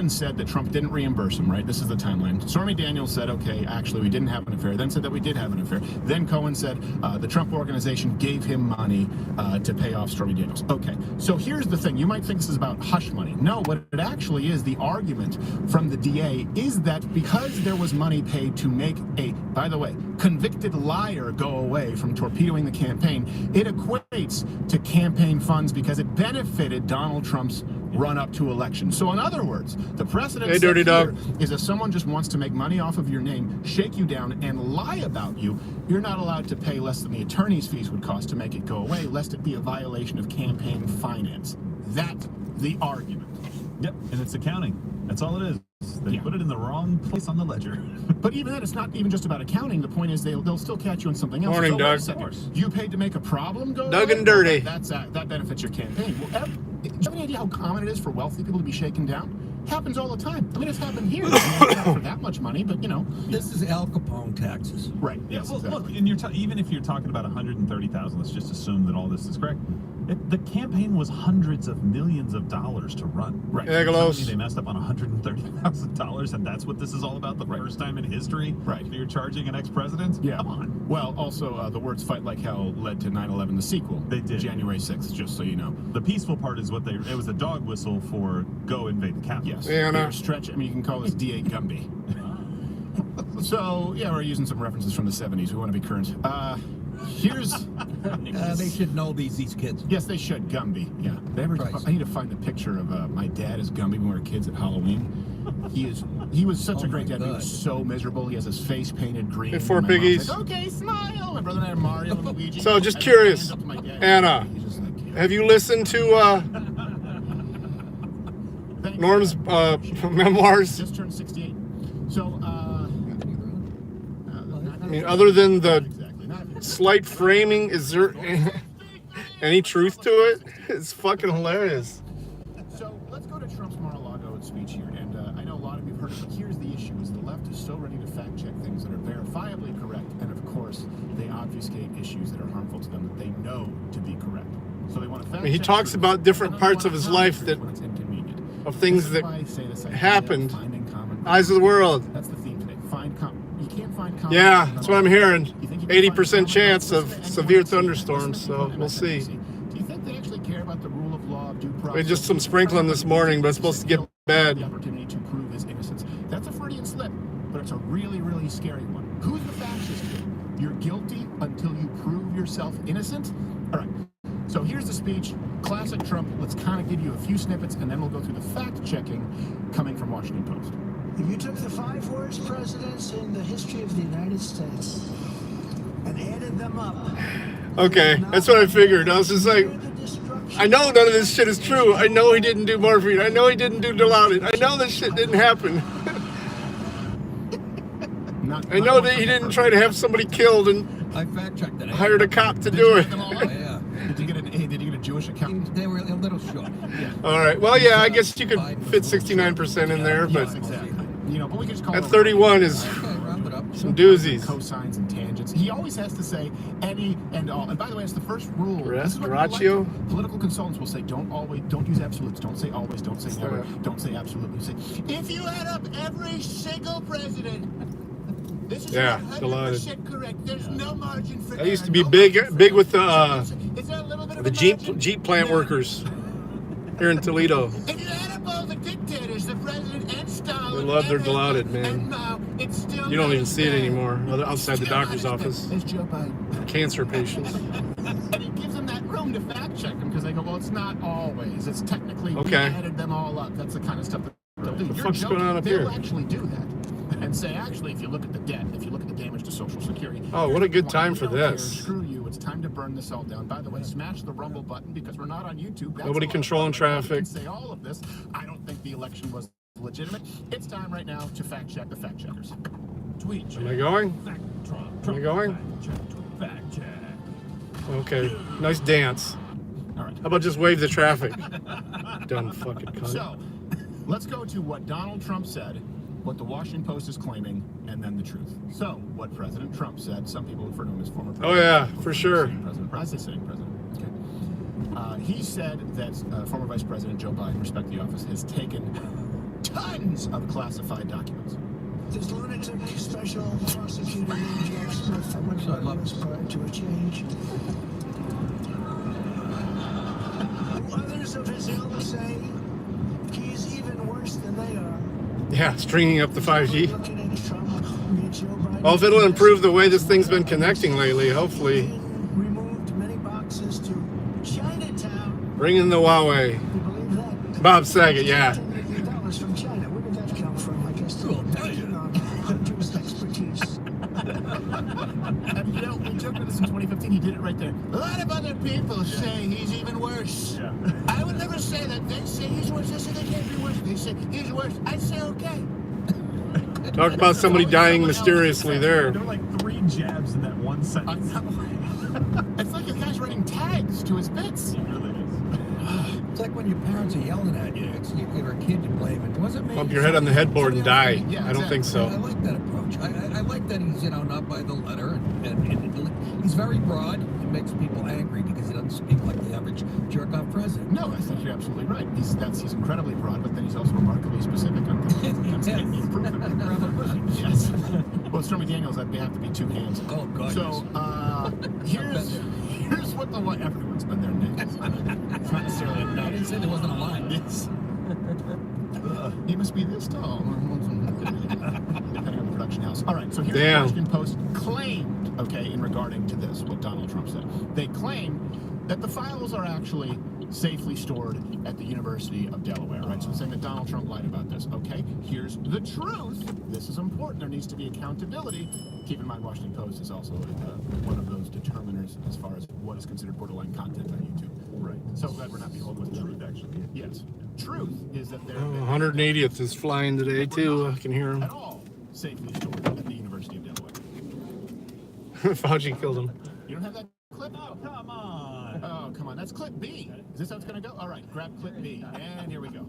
Cohen said that Trump didn't reimburse him, right? This is the timeline. Stormy Daniels said, okay, actually, we didn't have an affair. Then said that we did have an affair. Then Cohen said the Trump organization gave him money to pay off Stormy Daniels. Okay, so here's the thing. You might think this is about hush money. No, what it actually is, the argument from the DA is that because there was money paid to make a, by the way, convicted liar go away from torpedoing the campaign, it equates to campaign funds because it benefited Donald Trump's run-up to election. So in other words, the precedent hey, dirty dog, is if someone just wants to make money off of your name, shake you down, and lie about you, you're not allowed to pay less than the attorney's fees would cost to make it go away, lest it be a violation of campaign finance. That's the argument. Yep, and it's accounting. That's all it is. They put it in the wrong place on the ledger. But even then, it's not even just about accounting. The point is they'll still catch you on something else. Morning, Doug. You paid to make a problem go Doug away? and dirty. That benefits your campaign. Well, do you have any idea how common it is for wealthy people to be shaken down? It happens all the time. I mean, it's happened here. Not for that much money, but you know. This is Al Capone taxes. Right. Yeah, Yes, well, exactly. look, and even if you're talking about 130,000, let's just assume that all this is correct. The campaign was hundreds of millions of dollars to run. Right. You're telling me they messed up on $130,000, and that's what this is all about, the first time in history? Right. You're charging an ex-president? Yeah. Come on. Well, also, the words "fight like hell" led to 9/11, the sequel. They did. January 6th, just so you know. The peaceful part is it was a dog whistle for go invade the Capitol. Yes. Yeah, no. Stretch. I mean, you can call this DA Gumby. So, yeah, we're using some references from the 70s. We want to be current. Here's... They should know these kids. Yes, they should. Gumby. Yeah. I need to find the picture of my dad as Gumby when we were kids at Halloween. He was such a great dad. He was so miserable. He has his face painted green. Hey, four My mom's piggies. like, okay, smile. My brother and I had Mario and Luigi. So, just I curious, stand up to my dad. Anna, He's just like, yeah. have you listened to Thank you. Norm's memoirs? Just turned 68. So, I mean, other than the exactly. Not if you're- slight framing, is there any truth to it? It's fucking hilarious. So let's go to Trump's Mar-a-Lago speech here, and I know a lot of you have heard it, but here's the issue: is the left is so ready to fact-check things that are verifiably correct, and of course they obfuscate issues that are harmful to them that they know to be correct. So they want to fact-check. I mean, he talks truth, about different and then they parts of want his to life counter that truth when it's inconvenient. of things This is that why I say this idea of happened. finding common Eyes of the world. That's the theme today. You can't find common Yeah, ground that's on what I'm all. hearing. You think you can 80% find chance common of ground? severe Anyone can see it. thunderstorms, Listen to so people we'll see. Do you think they actually care about the rule of law, due process? We had just some sprinkling this morning, but it's supposed to get bad. The opportunity to prove his innocence. That's a Freudian slip, but it's a really, really scary one. Who's the fascist here? You're guilty until you prove yourself innocent? All right. So here's the speech. Classic Trump. Let's kind of give you a few snippets, and then we'll go through the fact-checking coming from Washington Post. If you took the 5 worst presidents in the history of the United States and added them up... Okay, that's what I figured. I was just like, I know none of this shit is true. I know he didn't do morphine. I know he didn't do Dilaudid. I know this shit didn't happen. I know that he didn't try to have somebody killed and I fact-checked it. hired a cop to do it. Yeah. Did you get a Jewish accountant? They were a little short. Yeah. All right. Well, yeah, I guess you could fit 69% in there, but Yes, exactly. You know, but we can just call at it 31 is Okay, round it up. some doozies. cosines and tangents. He always has to say any and all. And by the way, it's the first rule. This is what Ratio? political consultants will say: don't use absolutes. Don't say always. Don't say never. Don't say absolutely. Say if you add up every single president. This is 100% correct. There's no margin for I used to error, be no big margin for with error. Is there a little bit of the a Jeep margin? plant No. workers here in Toledo. If you add up all the dictators, the president and Stalin, They love their and Dilaudid, Hitler, man. and Mao, it's still You don't not even as see it bad. anymore outside the Still not doctor's as bad. office. There's Joe Biden. Cancer patients. And it gives them that room to fact check them because they go, well, it's not always. It's technically we added them all up. That's the kind of stuff that they'll do. What the You're fuck's joking. going on up They'll here? actually do that and say, actually, if you look at the debt, if you look at the damage to Social Security. Oh, what a good time for we don't care. this. Screw you. It's time to burn this all down. By the way, smash the Rumble button because we're not on YouTube. That's Nobody a lot of controlling fun. I traffic. can say all of this. I don't think the election was legitimate. It's time right now to fact check the fact checkers. Tweet. Am I going? Am I going? Fact check. Okay. Nice dance. All right. How about just wave the traffic? Dumb fucking cunt. So, let's go to what Donald Trump said, what the Washington Post is claiming, and then the truth. So, what President Trump said, some people refer to him as former president. Oh yeah, for sure. Sitting president. I say sitting president. Okay. He said that former Vice President Joe Biden, respect the office, has taken tons of classified documents. This lunatic special prosecutor named Jack Smith went Sure, I love wireless prior to a change. Others of his ilk say he's even worse than they are. Yeah, stringing up the 5G. Looking at Trump, Joe Biden, Well, if it'll improve the way this thing's been connecting lately, hopefully. removed many boxes to Chinatown. Bring in the Huawei. You believe that? Bob Saget, yeah. $10 million from China. Where did that come from? I guess Cool, tell you. Hunter's expertise. And you know, we joked about this in 2015. He did it right there. A lot of other people say he's even worse. Yeah. I would never say that. They say he's worse. I say they can't be worse. They say he's worse. I say okay. Talk about somebody dying mysteriously there. There were like 3 jabs in that one sentence. It's like the guy's writing tags to his bits. It really is. It's like when your parents are yelling at you. You're a kid, you blame it. Wasn't me. Bump your head on the headboard and die. Yeah, I don't think so. I like that approach. I like that he's, not by the letter. And he's very broad. It makes people angry because he doesn't speak like the average jerk-off president. No, I think you're absolutely right. He's incredibly broad, but then he's also remarkably specific on things. Yes. Yes. Well, Stormy Daniels, they have to be 2 hands. Oh, God. So here's what everyone's been there, Nick. It's not necessarily a I didn't say there wasn't a line. Yes. He must be this tall. Depending on the production house. All right, so here's the Washington Post claimed, in regarding to this, what Donald Trump said. They claim that the files are actually safely stored at the University of Delaware, right? So they're saying that Donald Trump lied about this. Okay, here's the truth. This is important. There needs to be accountability. Keep in mind, Washington Post is also one of those determiners as far as what is considered borderline content on YouTube. Right. So glad we're not being told what the truth actually. Yes. Truth is that there 180th is flying today, too. I can hear him. at all safely stored at the University of Delaware. Fauci killed him. You don't have that clip? Oh, come on. Oh, come on. That's clip B. Is this how it's going to go? All right, grab clip B. And here we go.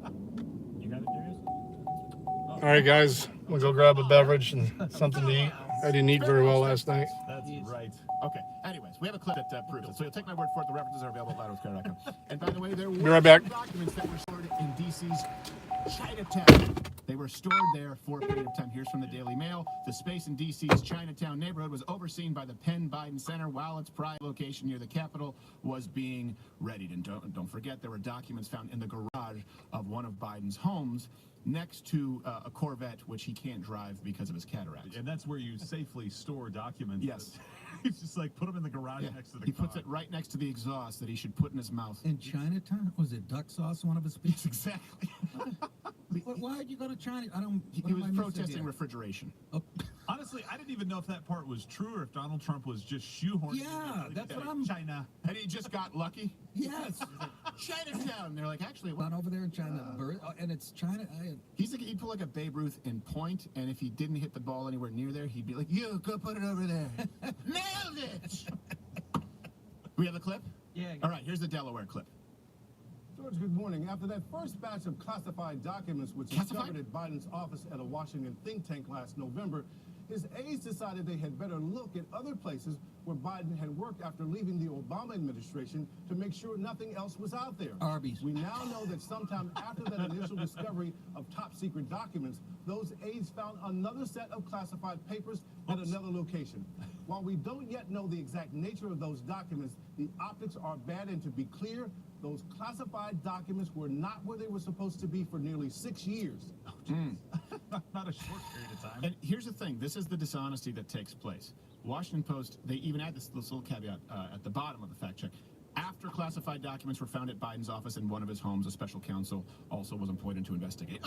You got it, Darius? All right, guys. We'll go grab a beverage and something to eat. I didn't eat very well last night. That's right. Okay. Anyways, we have a clip that proves it. So you'll take my word for it. The references are available at loudscare.com. And by the way, there were Be right back. documents that were stored in D.C.'s Chinatown. They were stored there for a period of time. Here's from the Daily Mail. The space in D.C.'s Chinatown neighborhood was overseen by the Penn Biden Center while its prime location near the Capitol was being readied. And don't forget, there were documents found in the garage of one of Biden's homes next to a Corvette, which he can't drive because of his cataracts. And that's where you safely store documents. Yes. It's just like put them in the garage Yeah. next to the He car. puts it right next to the exhaust that he should put in his mouth. In Chinatown? Was it duck sauce, one of his speeches? Exactly. Why did you go to China? I don't... He what am was I missing protesting here? refrigeration. Oh, Honestly, I didn't even know if that part was true or if Donald Trump was just shoehorning. Yeah, that's what I'm... China. And he just got lucky. Yes. Chinatown. They're like, actually, Not over there in China. And it's China... he'd put like a Babe Ruth in point, and if he didn't hit the ball anywhere near there, he'd be like, "You go put it over there." Nailed it. We have a clip. Yeah. All right, here's the Delaware clip. George, good morning. After that first batch of classified documents which discovered at Biden's office at a Washington think tank last November, his aides decided they had better look at other places where Biden had worked after leaving the Obama administration to make sure nothing else was out there. Arby's. We now know that sometime after that initial discovery of top secret documents, those aides found another set of classified papers at another location. While we don't yet know the exact nature of those documents, the optics are bad, and to be clear, those classified documents were not where they were supposed to be for nearly 6 years. Not a short period of time. And here's the thing. This is the dishonesty that takes place. Washington Post, they even add this little caveat at the bottom of the fact check. After classified documents were found at Biden's office in one of his homes, a special counsel also was appointed to investigate.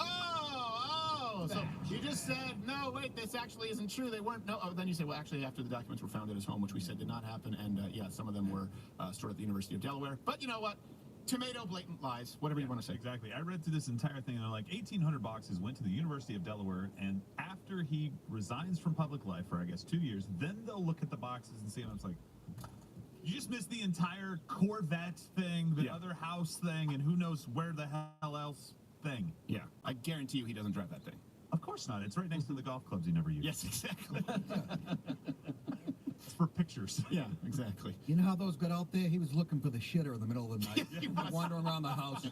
So you just said, no, wait, this actually isn't true. They weren't. No. Oh, then you say, well, actually, after the documents were found at his home, which we said did not happen, and yeah, some of them were stored at the University of Delaware. But you know what? Tomato, blatant lies, whatever you want to say. Exactly. I read through this entire thing, and they're like 1,800 boxes went to the University of Delaware, and after he resigns from public life for, I guess, 2 years, then they'll look at the boxes and see, and I was like, you just missed the entire Corvette thing, the other house thing, and who knows where the hell else thing. Yeah, I guarantee you he doesn't drive that thing. Of course not. It's right next to the golf clubs he never used. Yes, exactly. It's for pictures. Yeah, exactly. You know how those got out there? He was looking for the shitter in the middle of the night. Wandering around the house.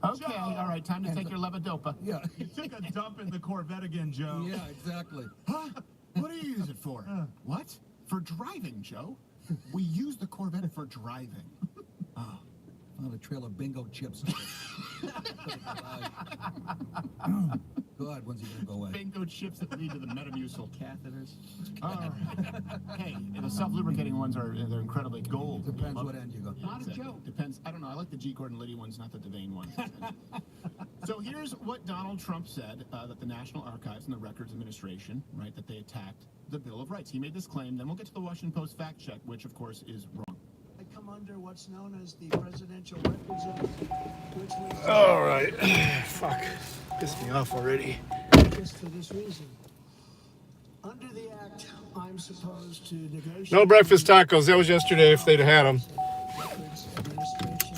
Okay, all right, time to take your levodopa. Yeah. You took a dump in the Corvette again, Joe. Yeah, exactly. Huh? What do you use it for? What? For driving, Joe. We use the Corvette for driving. Oh. Found a trail of bingo chips. God, when's he gonna go away? Bingo chips that lead to the Metamucil catheters. All right. Hey, the self-lubricating ones they're incredibly gold. Depends what end you go. Not a joke. Depends. I don't know. I like the G. Gordon Liddy ones, not the Devane ones. So here's what Donald Trump said, that the National Archives and the Records Administration, right, that they attacked the Bill of Rights. He made this claim. Then we'll get to the Washington Post fact check, which, of course, is wrong. I come under what's known as the Presidential Records Act, which was All right. Fuck. Pissed me off already. just for this reason. Under the act, I'm supposed to negotiate. No breakfast tacos. That was yesterday if they'd had them. Records Administration,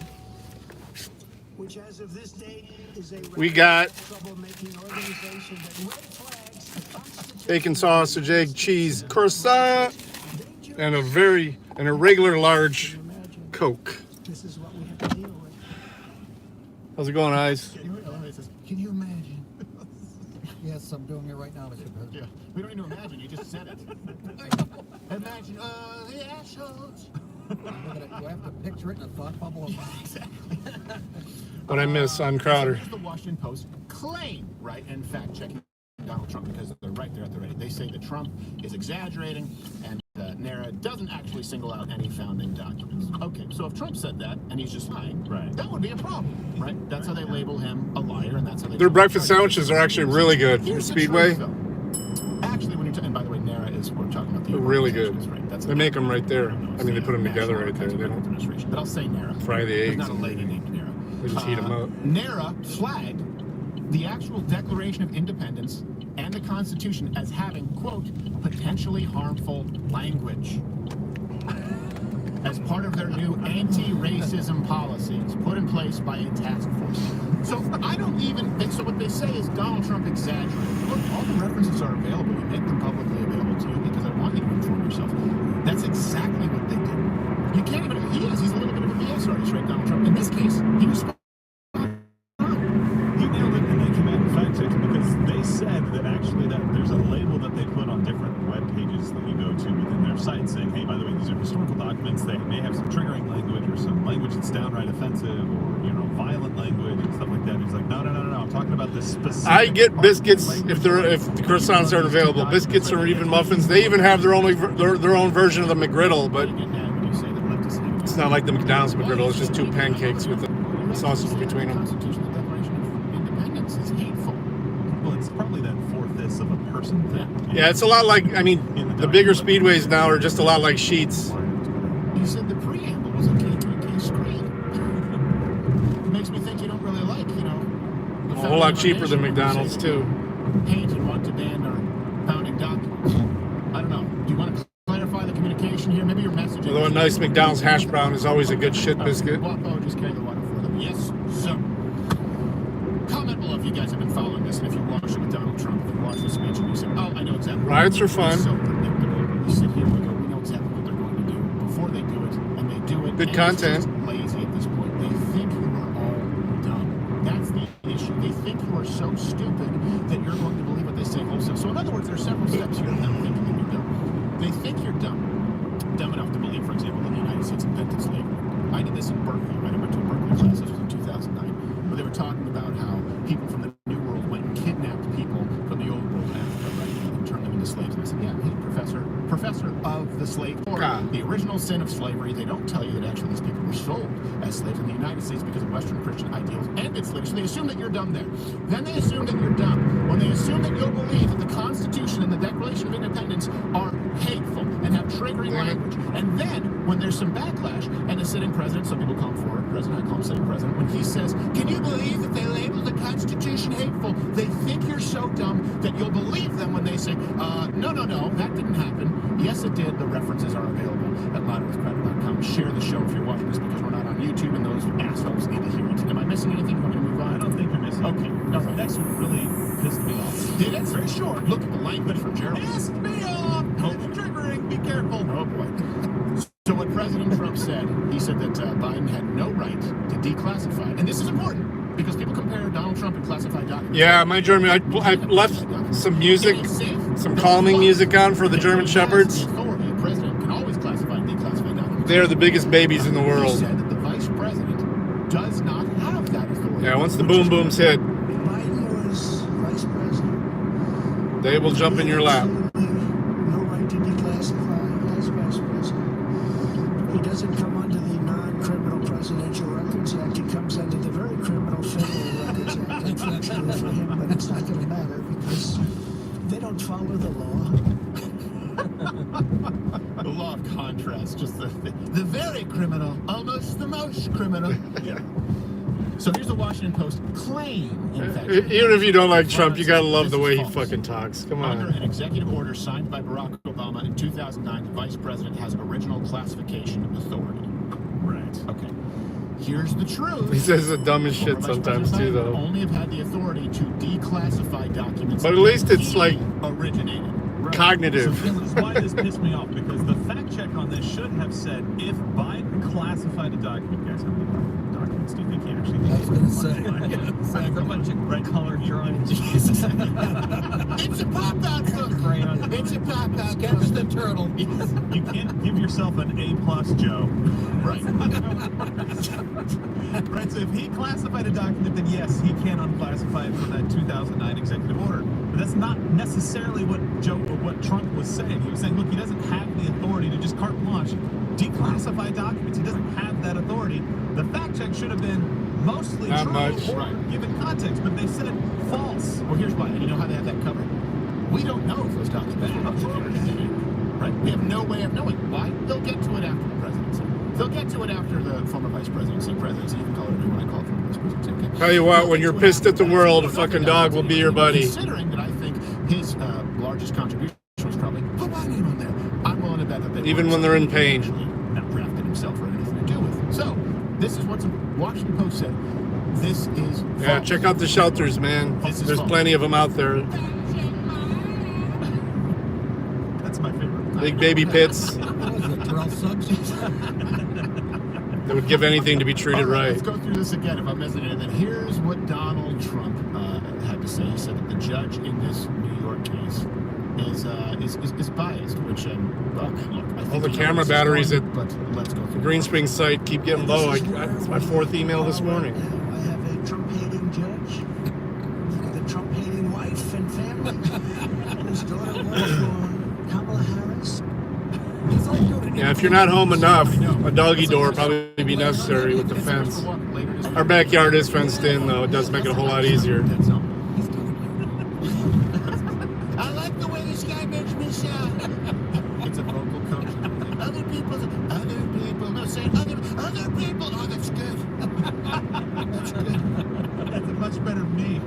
which as of this date is a We got troublemaking organization that red flags the Constitution. bacon sausage, egg, cheese, croissant, and a regular large Coke. This is what we have to deal with. How's it going, Eyes? Can you imagine? Yes, I'm doing it right now, Mr. President. Yeah, we don't need to imagine. You just said it. Imagine the assholes. Do I have to picture it in a thought bubble? What I miss on Crowder. So here's the Washington Post claim, right, and fact-checking Donald Trump, because they're right there at the ready. They say that Trump is exaggerating and NARA doesn't actually single out any founding documents. Okay, so if Trump said that and he's just lying, Right. that would be a problem, right? That's how they label him a liar, and that's how they. Their breakfast sandwiches are actually really good. Here's the Speedway, truth, though. Actually, when you're and by the way, NARA is we're talking about the they're really good. right? That's They make them right there. I mean, they put them together right there. They don't Administration, but I'll say NARA. fry the There's eggs. not a lady named NARA. They just heat 'em up. NARA flagged the actual Declaration of Independence and the Constitution as having, quote, potentially harmful language as part of their new anti-racism policies put in place by a task force. So I don't even think, so what they say is Donald Trump exaggerated. Look, all the references are available. We make them publicly available to you because I want you to inform yourself. That's exactly what they did. You can't even, he's a little bit of a BS artist, right, Donald Trump? In this case, he was He nailed it, and they came out and fact-checked because they said that actually that there's a label that they put on different web pages that you go to within their site saying, hey, by the way, these are historical documents. They may have some triggering language or some language that's downright offensive or, violent language and stuff like that. And he's like, no, I'm talking about this specific. I get biscuits if the croissants aren't available. Biscuits or even muffins. They even have their own version of the McGriddle, but it's not like the McDonald's McGriddle. It's just two pancakes with the sausage between them. Constitution, the Declaration of Independence is hateful. Well, it's probably that fourth-this of a person thing. Yeah, it's a lot like, the bigger speedways now are just a lot like sheets. You said the preamble was a KKK screen. It makes me think you don't really like, the A whole lot cheaper than McDonald's, too. Hate and want to ban our founding documents. I don't know. Do you want to clarify the communication here? Maybe your message. Although a nice McDonald's hash brown is always a good shit biscuit. Guapo, just carry the water for them. Yes, sir. Comment below if you guys have been following this and if you watched it with Donald Trump, if you watched the speech and you said, oh, I know exactly. Riots are fun. It's so predictable. We sit here and we go, we know exactly what they're going to do before they do it, and they do it. Good and content. It's just lazy at this point. They think you are all dumb. That's the issue. They think you are so stupid that you're going to believe what they say wholesale. So in other words, there are several steps here in them thinking that you're dumb. They think you're dumb enough to believe, for example, that the United States invented slavery. I did this in Berkeley, right? I went to a Berkeley class. This was in 2009, where they were talking about how people from the New World went and kidnapped people from the Old World, Africa, right, and turned them into slaves. And I said, yeah, hey, professor of the slave war, the original sin of slavery. They don't tell you that actually these people were sold as slaves in the United States because of Western Christian ideals ended slavery. So they assume that you're dumb there. Then they assume that you're dumb when they assume that you'll believe that the Constitution and the Declaration of Independence are hateful and have triggering language. And then when there's some backlash and the sitting president, some people call him former president, I call him sitting president, when he says, can you believe that they labeled the Constitution hateful? They think you're so dumb that you'll believe them when they say, no, that didn't happen. Yes, it did. The references are available at louderwithcrowder.com. Share the show if you're watching this because we're not on YouTube and those assholes need to hear it. Am I missing anything? Want me to move on? I don't think you're missing. Okay. All right. Next one really pissed me off. Did it? Very short. Look at the language from Gerald. Pissed me off. It's triggering. Be careful. President had no right to declassify. And this is important because people compare Donald Trump and classified documents. Yeah, my German. I left some music, some calming music on for the German Shepherds. The authority, the president can always classify and declassify documents. They are the biggest babies in the He world. said that the vice president does not have that authority. Yeah, once the boom booms hit, Biden was vice president. they will jump in your lap. No right to declassify as vice president. He doesn't come under the non-criminal Presidential Records Act. He comes under the very criminal Federal Records Act. Unfortunately for him, but it's not going to matter because they don't follow the law. The law of contrast, just the very criminal, almost the most criminal. Yeah. So here's the Washington Post claim, in fact. Even if you don't like Trump, you gotta love the way he fucking talks. Come Under on. an executive order signed by Barack Obama in 2009, the vice president has original classification authority. Right. Okay. Here's the truth. He says the dumbest Former shit Vice sometimes President too, Biden would though. only have had the authority to declassify documents. But at least it's he like originated. Right. cognitive. So this is why this pissed me off, because the fact check on this should have said if Biden classified a document. Guys, how many documents do you think he actually did? I was gonna say, Like a bunch of red colored drawings. It's a pop-out book. Crayon. It's a pop-out sketch book. the turtle. You can't give yourself an A+, Joe. Right. Right, so if he classified a document, then yes, he can unclassify it from that 2009 executive order. But that's not necessarily what Trump was saying. He was saying, look, he doesn't have the authority to just carte blanche declassify documents. He doesn't have that authority. The fact check should have been mostly Not true much. or Right. given context, but they said it false. Well, here's why. And you know how they have that covered? We don't know if those documents were executed or not. Right? We have no way of knowing. Why? They'll get to it after the presidency. They'll get to it after the former vice presidency. You can call it whatever you want to call it, former vice presidency. Okay? Tell you what, when you're pissed at the world, a fucking dog will be your buddy. Considering that I think his largest contribution was probably put my name on there. I'm willing to bet that they Even when they're in pain. not drafted himself or anything to do with. So this is what the Washington Post said. This is Yeah, false. check out the shelters, man. This is There's false. plenty of them out there. That's my favorite. Big baby pits. What was it, Terrell Suggs? They would give anything to be treated All right, right. let's go through this again if I'm missing it. And then here's what Donald Trump had to say. He said that the judge in this New York case is biased, which well, look, I think All the we know camera where this is batteries going, at but let's go The through. Green Springs site keep getting low. It's my fourth email this morning. I have a Trump-hating judge with a Trump-hating wife and family. His daughter works for Kamala Harris. It's like doing Yeah, if you're not home enough, a doggy door probably be necessary with the It's supposed fence. to walk later this Our backyard is fenced in, though. It does make it a whole lot easier. I like the way this guy makes me sound. It's a vocal coach. Other people. No, say other people. Oh, that's good. That's good. That's a much better me.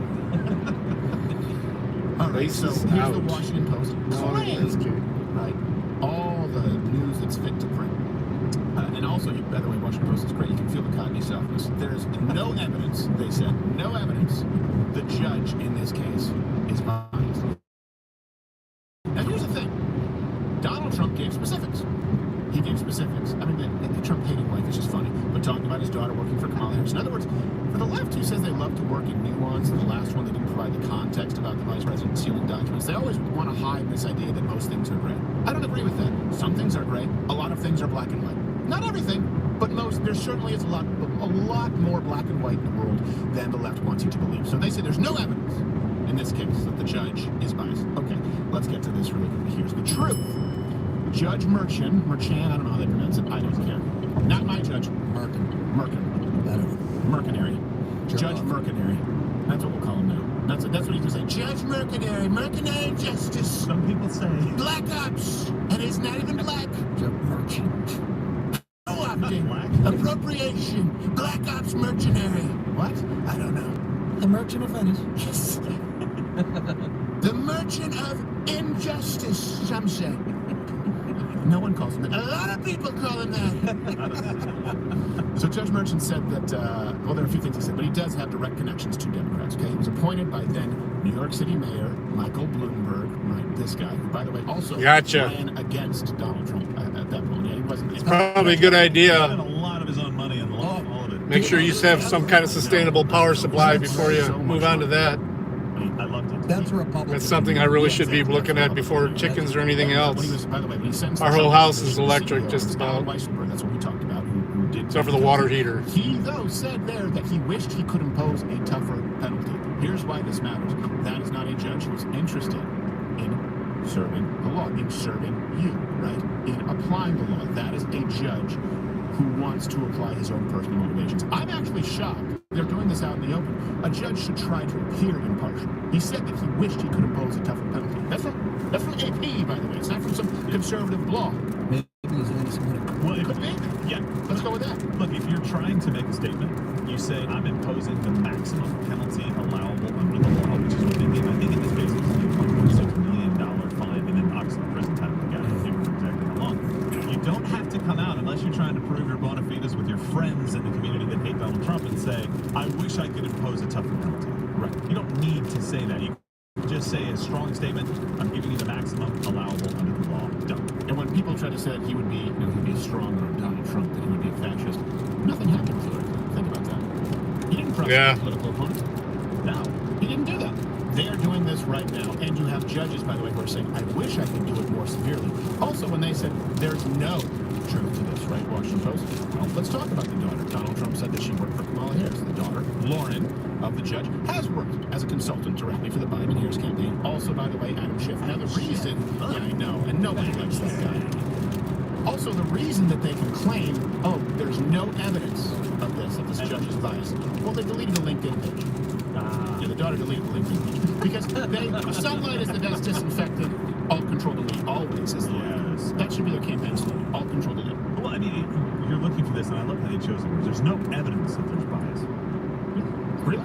All right, so Faces here's out. the Washington Post. Right, all the news that's fit to print. And also, by the way, Washington Post is great. You can feel the cockney softness. There's no evidence, they said, no evidence the judge in this case is biased. Now, here's the thing. Donald Trump gave specifics. He gave specifics. I mean, the Trump-hating wife is just funny. But talking about his daughter working for Kamala Harris. In other words, for the left, who says they love to work in nuance, and the last one, they didn't provide the context about the vice president sealing documents. They always want to hide this idea that most things are gray. I don't agree with that. Some things are gray. A lot of things are black and white. Not everything, but most. There certainly is a lot more black and white in the world than the left wants you to believe. So they say there's no evidence in this case that the judge is biased. Okay, let's get to this really quickly. Here's the truth. Judge Merchan, I don't know how they pronounce it. I don't care. Not my judge. Merkin. Mercenary. Judge Mercenary. That's what we'll call him now. That's what he can say. Judge Mercenary justice. Some people say. Black ops, and it's not even black. merchant. Co-opting, appropriation, black ops mercenary. What? I don't know. The Merchant of Venice. Yes. The merchant of injustice, some say. No one calls him that. A lot of people call him that. So Judge Merchant said that, well, there are a few things he said, but he does have direct connections to Democrats, okay? He was appointed by then New York City Mayor Michael Bloomberg, right, this guy, who, by the way, also ran against Donald Trump at that point. Yeah, he wasn't. Probably a good He idea. spent a lot of his own money in the law. Make sure you have some kind of sustainable power supply before you move on to that. I loved it. That's a Republican. That's something I really should be looking at before chickens or anything When he else. was, by the way, when he sentenced Our the whole Trump house is organization, electric, CEO, just Alan about. Weisselberg, that's what we talked about, who did. Except for the water heater. He, though, said there that he wished he could impose a tougher penalty. Here's why this matters. That is not a judge who is interested in serving the law, in serving you, right? In applying the law. That is a judge who wants to apply his own personal motivations. I'm actually shocked. They're doing this out in the open. A judge should try to appear impartial. He said that he wished he could impose a tougher penalty. That's from AP, by the way. It's not from some conservative blog. Maybe he's anti-Semitic. Well, It could be. yeah. Let's go with that. Look, if you're trying to make a statement, you say, I'm imposing the maximum penalty allowable under the law, which is what they did. I think in this case it was a $1.6 million fine, and then obviously prison time for the guy. I can't remember exactly how long. You don't have to come out unless you're trying to prove your bona fides with your friends in the community that hate Donald Trump and say, I wish I could impose a tougher penalty. Right. You don't need to say that. You just say a strong statement, I'm giving you the maximum allowable under the law. Done. And when people try to say that he would be, he'd be stronger than Donald Trump, that he would be a fascist, nothing happened to it. Think about that. He didn't prosecute his political opponent. No, he didn't do that. They are doing this right now, and you have judges, by the way, who are saying, I wish I could do it more severely. Also, when they said, there's no truth to this, right, Washington Post? Well, let's talk about the daughter. Donald Trump said that she worked for Kamala Harris. The daughter, Lauren, of the judge, has worked as a consultant directly for the Biden-Harris campaign. Also, by the way, Adam Schiff. Now, the reason, yeah, I know, and nobody likes that guy. Also, the reason that they can claim, oh, there's no evidence of this judge is biased. Well, they deleted the LinkedIn page. Yeah, the daughter deleted the LinkedIn page. Because sunlight is the best disinfectant. All control delete, always is the Yes. That should be their campaign slogan. All control delete. Well, I mean, you're looking for this, and I love how they chose it. There's no evidence that there's bias. Really?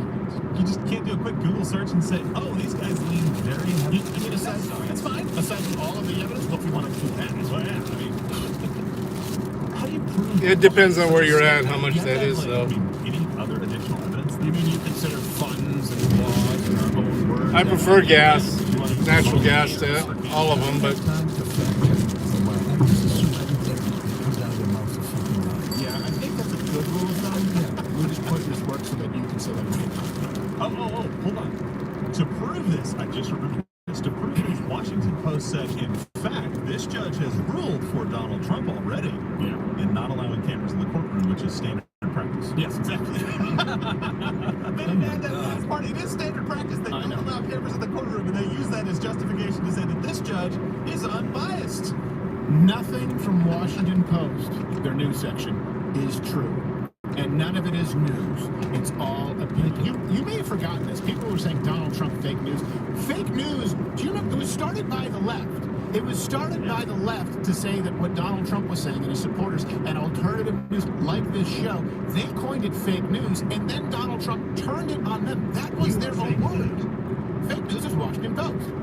You just can't do a quick Google search and say, oh, these guys lean very heavily. You mean aside, that's fine. Aside from all of the evidence, look, we want to do that as well. Yeah, I mean, how do you prove? It depends on where you're at and how much that is, I though. mean, any other additional evidence? You mean you consider funds and laws and our own words? I prefer gas, natural gas to all of them, but Time to fact check somewhere. I just assume everything comes out of their mouth is fucking right. Yeah, I think that's a good rule of thumb. Yeah. We're just putting this work so that you can say that. Oh, hold on. To prove this, I just remembered this. To prove this, Washington Post said, in fact, this judge has ruled for Donald Trump already in not allowing cameras in the courtroom, which is standard practice. Yes, exactly. They didn't add that last part. It is standard practice. They don't allow cameras in the courtroom, and they use that as justification to say that this judge is unbiased. Nothing from Washington Post, their news section, is true. And none of it is news. It's all opinion. You may have forgotten this. People were saying Donald Trump fake news. Fake news, do you know, it was started by the left. It was started by the left to say that what Donald Trump was saying and his supporters and alternative news like this show, they coined it fake news, and then Donald Trump turned it on them. That was their own word. Fake news is Washington Post.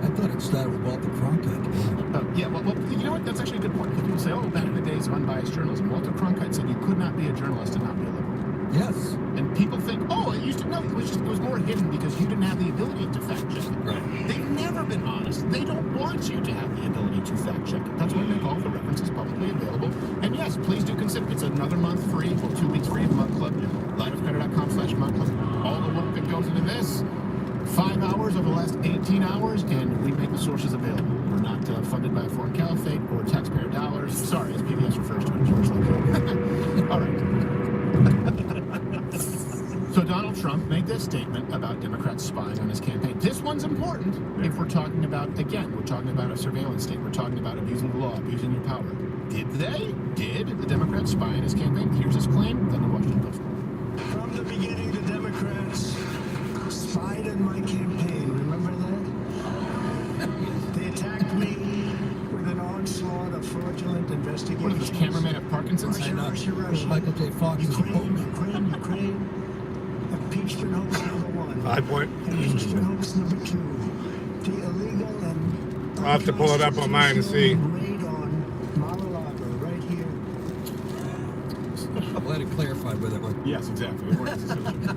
I thought it started with Walter Cronkite. Yeah, well, you know what? That's actually a good point. Because people say, oh, back in the days of unbiased journalism, Walter Cronkite said you could not be a journalist and not be a liberal. Yes. And people think, oh, it used to, no, it was more hidden because you didn't have the ability to fact check it. Right. They've never been honest. They don't want you to have the ability to fact check it. That's why they make all the references publicly available. And yes, please do consider it's another month free, or 2 weeks free of Mug Club, lineofcredit.com/Mug Club. All the work that goes into this, 5 hours over the last 18 hours, and we make the sources available. We're not funded by a foreign caliphate or taxpayer dollars. Sorry, as PBS refers to it, George. All right. So Donald Trump made this statement about Democrats spying on his campaign. This one's important if we're talking about, again, we're talking about a surveillance state. We're talking about abusing the law, abusing your power. Did they? Did the Democrats spy on his campaign? Here's his claim, then the Washington Post. From the beginning, the Democrats spied on my campaign. Remember that? They attacked me with an onslaught of fraudulent investigations. What is this, cameraman at Parkinson's? Russia. Michael J. Fox is a Ukraine. Impeachment hoax number 1. 5 point. Impeachment hoax number 2. The illegal and I'll have to pull it up on mine to see. raid on Mar-a-Lago right here. I'm glad it clarified where that was. Yes, exactly.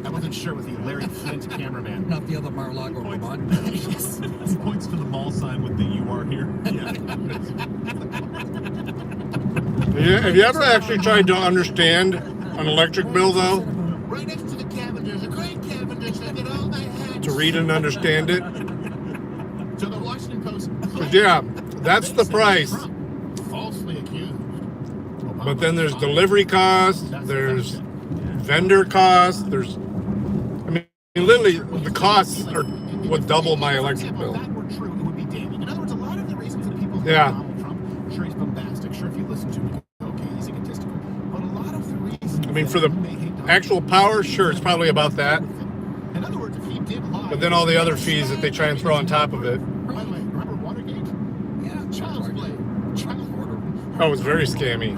I wasn't sure with the Larry Flint cameraman. Not the other Mar-a-Lago, Vermont. Yes. He points to the mall sign with the "You are here." Yeah. Have you ever actually tried to understand An electric bill, though, Right next to the Cavendish, a great Cavendish. I get all my hats. to read and understand it. So the Washington Post. But yeah, that's the price. Trump falsely accused. Obama But then there's of delivery costs, That's there's the fact vendor costs, there's, I mean, literally the costs are would double my electric bill. If that were true, it would be damning. In other words, a lot of the reasons that people hate Yeah. Donald Trump, sure he's bombastic, sure if you listen to him, okay, he's egotistical. But a lot of the reasons I mean, for the that you may hate Donald actual Trump, power, sure, it's probably about that. in other words, if he did lie, But then all the other fees that they try and throw on top of it. By the way, remember Watergate? Yeah, Child's play. Child's order. Oh, it's very scammy.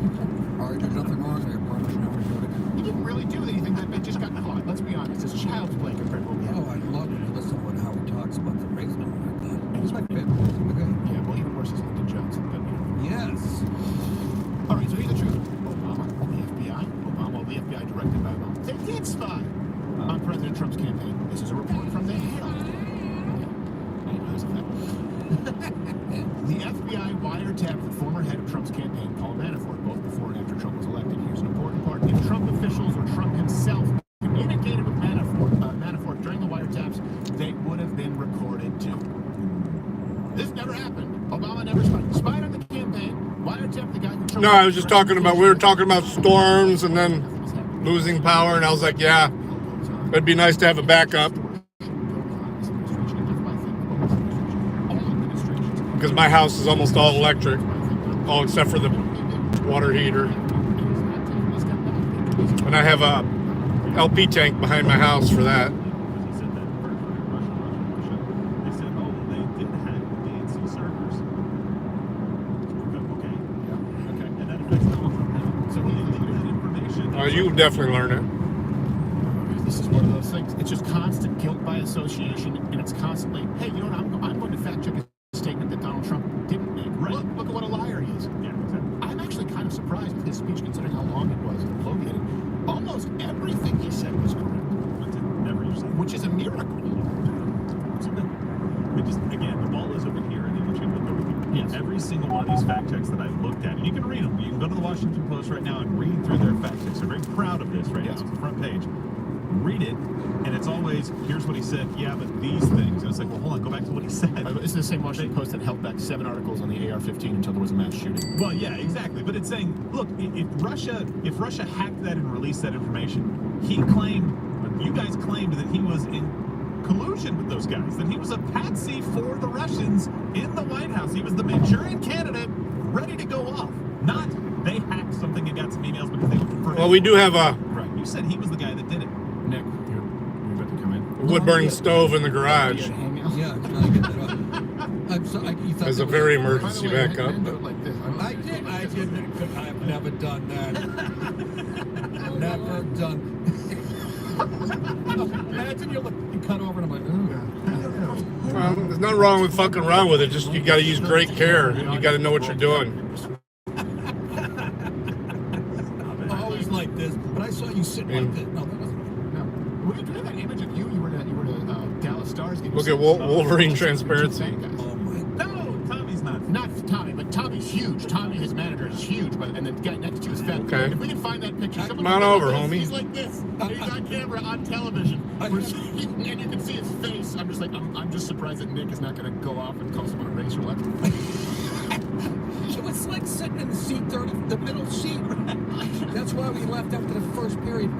All right, there's nothing wrong there. Promise never do it again. He didn't really do anything. That man just got caught. Let's be honest. It's child's play compared to what we have. Oh, I love when you listen to how he talks about the race. Oh my God, he's my favorite. Okay. Yeah, well, even worse is Lyndon Johnson. But, you know. Yes. All right, so here's the truth. Obama, the FBI, the FBI directed by Obama, they did spy on President Trump's campaign. This is a report from the Hill. The FBI wiretapped the former head of Trump's campaign, Paul Manafort, both before and after Trump was elected. Here's an important part. If Trump officials or Trump himself communicated with Manafort during the wiretaps, they would have been recorded too. This never happened. Obama never spied on the campaign, wiretapped the guy who Trump... No, I was just talking about, we were talking about storms and then losing power, and I was like, yeah, it'd be nice to have a backup. Because my house is almost all electric, all except for the water heater. And I have a LP tank behind my house for that. He said that Russia. They said, oh, they did hack the DNC servers. Okay. Okay. And that affects Donald Trump now. So he leaked that information. You definitely learn it. This is one of those things. It's just constant guilt by association, and it's constantly, hey, you know what? I'm going to fact check a statement that Donald Trump didn't make. Right. Look at what a liar he is. Yeah, exactly. I'm actually kind of surprised with his speech, considering how long it was and bloviated. Almost everything he said was correct, Never you say. which is a miracle. It just, again, the ball is over here, and then you look over here. Yes. Every single one of these fact checks that I've looked at, and you can read them. You can go to the Washington Post right now and read through their fact checks. They're very proud of this right Yes. now. It's the front page. Read it, and it's always, here's what he said. Yeah, but these things. And it's like, well, hold on, go back to what he said. This is the same Washington Post that held back 7 articles on the AR-15 until there was a mass shooting. Well, yeah, exactly. But it's saying, look, if Russia hacked that and released that information, you guys claimed that he was in collusion with those guys, that he was a patsy for the Russians in the White House. He was the Manchurian candidate ready to go off. Not they hacked something and got some emails because they would prefer. Well, we do have a Right. You said he was the guy that did it. Nick, you're about to come in. wood-burning stove in the garage Yeah, I'm trying to get that up. I'm sorry. You thought as a that was- very By the emergency way, backup. men do it like this. I did. I've never done that. Never done. Imagine you cut over and I'm like, Well, there's nothing wrong with fucking around with it. Just you got to use great care, and you got to know what you're doing. always like this. But I saw you sitting like this. No, that wasn't. No. We could do that image of you. You were to Dallas Stars game. Look at Wolverine transparency. Oh my. No, Tommy's not. Not Tommy, but Tommy's huge. Tommy, his manager, is huge, but and the guy next to you is fat. Okay. If we can find that picture, Come on over, homie. He's like this. He's on camera on television, and you can see his face. I'm just like, I'm just surprised that Nick is not going to go off and call someone a racer left. It was like sitting in the seat 30, the middle seat. That's why we left after the first period.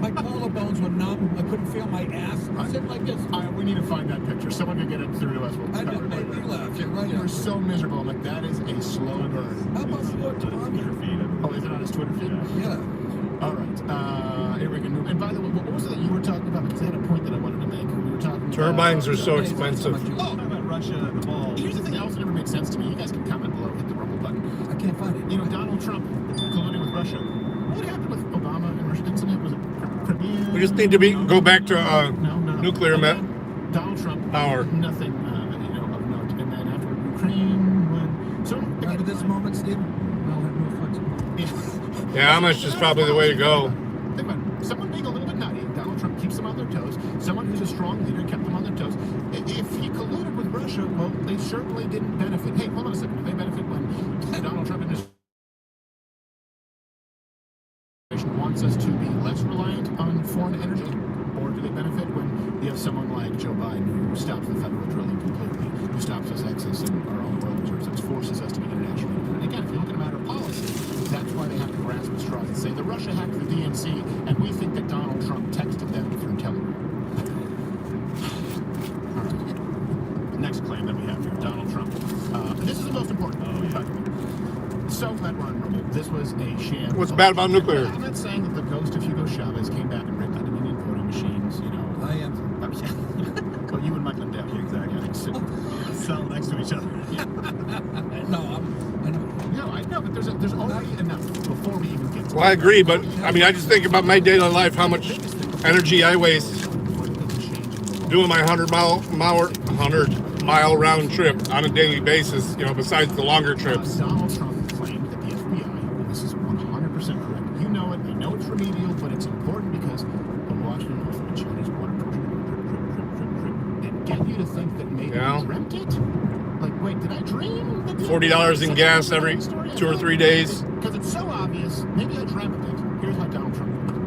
My collarbones were numb. I couldn't feel my ass. I sitting like this. We need to find that picture. Someone can get it through to us. We'll I cover just it. made me laugh. You're right. You're so miserable. I'm like, that is a slow burn. How about your Tommy? Twitter feed. Oh, is it on his Twitter feed? Yeah. All right. Here we can move. And by the way, what was it that you were talking about? Because I had a point that I wanted to make. We were talking Turbines are so Hey, expensive. so much you- Oh, about Russia and the ball. Here's the thing that also never made sense to me. You guys can comment below, hit the rumble button. I can't find it. You know, Donald Trump colluding with Russia. What happened with Obama and Russia? Incident? Was it Crimea? We just need to go back to No. nuclear And met. then Donald Trump Power. Nothing, of note. And then after Ukraine, Remember this moment, Steve? I'll have no flexibility. Yeah, Amish is probably the way to go. Think about it. Someone being a little bit nutty, Donald Trump keeps them on their toes. Someone who's a strong leader kept them on their toes. If he colluded with Russia, well, they certainly didn't benefit. Hey, hold on a second. Do they benefit when Donald Trump and his wants us to be less reliant on foreign energy? Or do they benefit when you have someone like Joe Biden who stops the federal drilling completely, who stops us accessing our own oil reserves, that forces us to be internationally independent? Again, if you look at a matter of policy, that's why they have to grasp at straws and say the Russia hacked the DNC, and we think that Donald Trump texted them through Telegram. All right. Next claim that we have here, Donald Trump. And this is the most important. So glad we're on remote. This was a sham. What's bad about nuclear? I'm not saying that the ghost of Hugo Chavez came back and ripped out the Dominion voting machines, you know. I am. Well, you and Mike Lindell. Exactly. Yeah, Sell next to each other. No, I know. no, I know, but there's already enough before we even get to Well, I agree, but I mean, I just think about my daily life, how much energy I waste doing my 100-mile round trip on a daily basis, you know, besides the longer trips. Donald Trump claimed that the FBI, and this is 100% correct, you know it, I know it's remedial, but it's important because the Washington Post and Chinese water drip, and get you to think that maybe Yeah. you dreamt it? Like, wait, did I dream? That the $40 in gas every 2 or 3 days. Because it's so obvious, maybe I dreamt it. Here's how Donald Trump did it.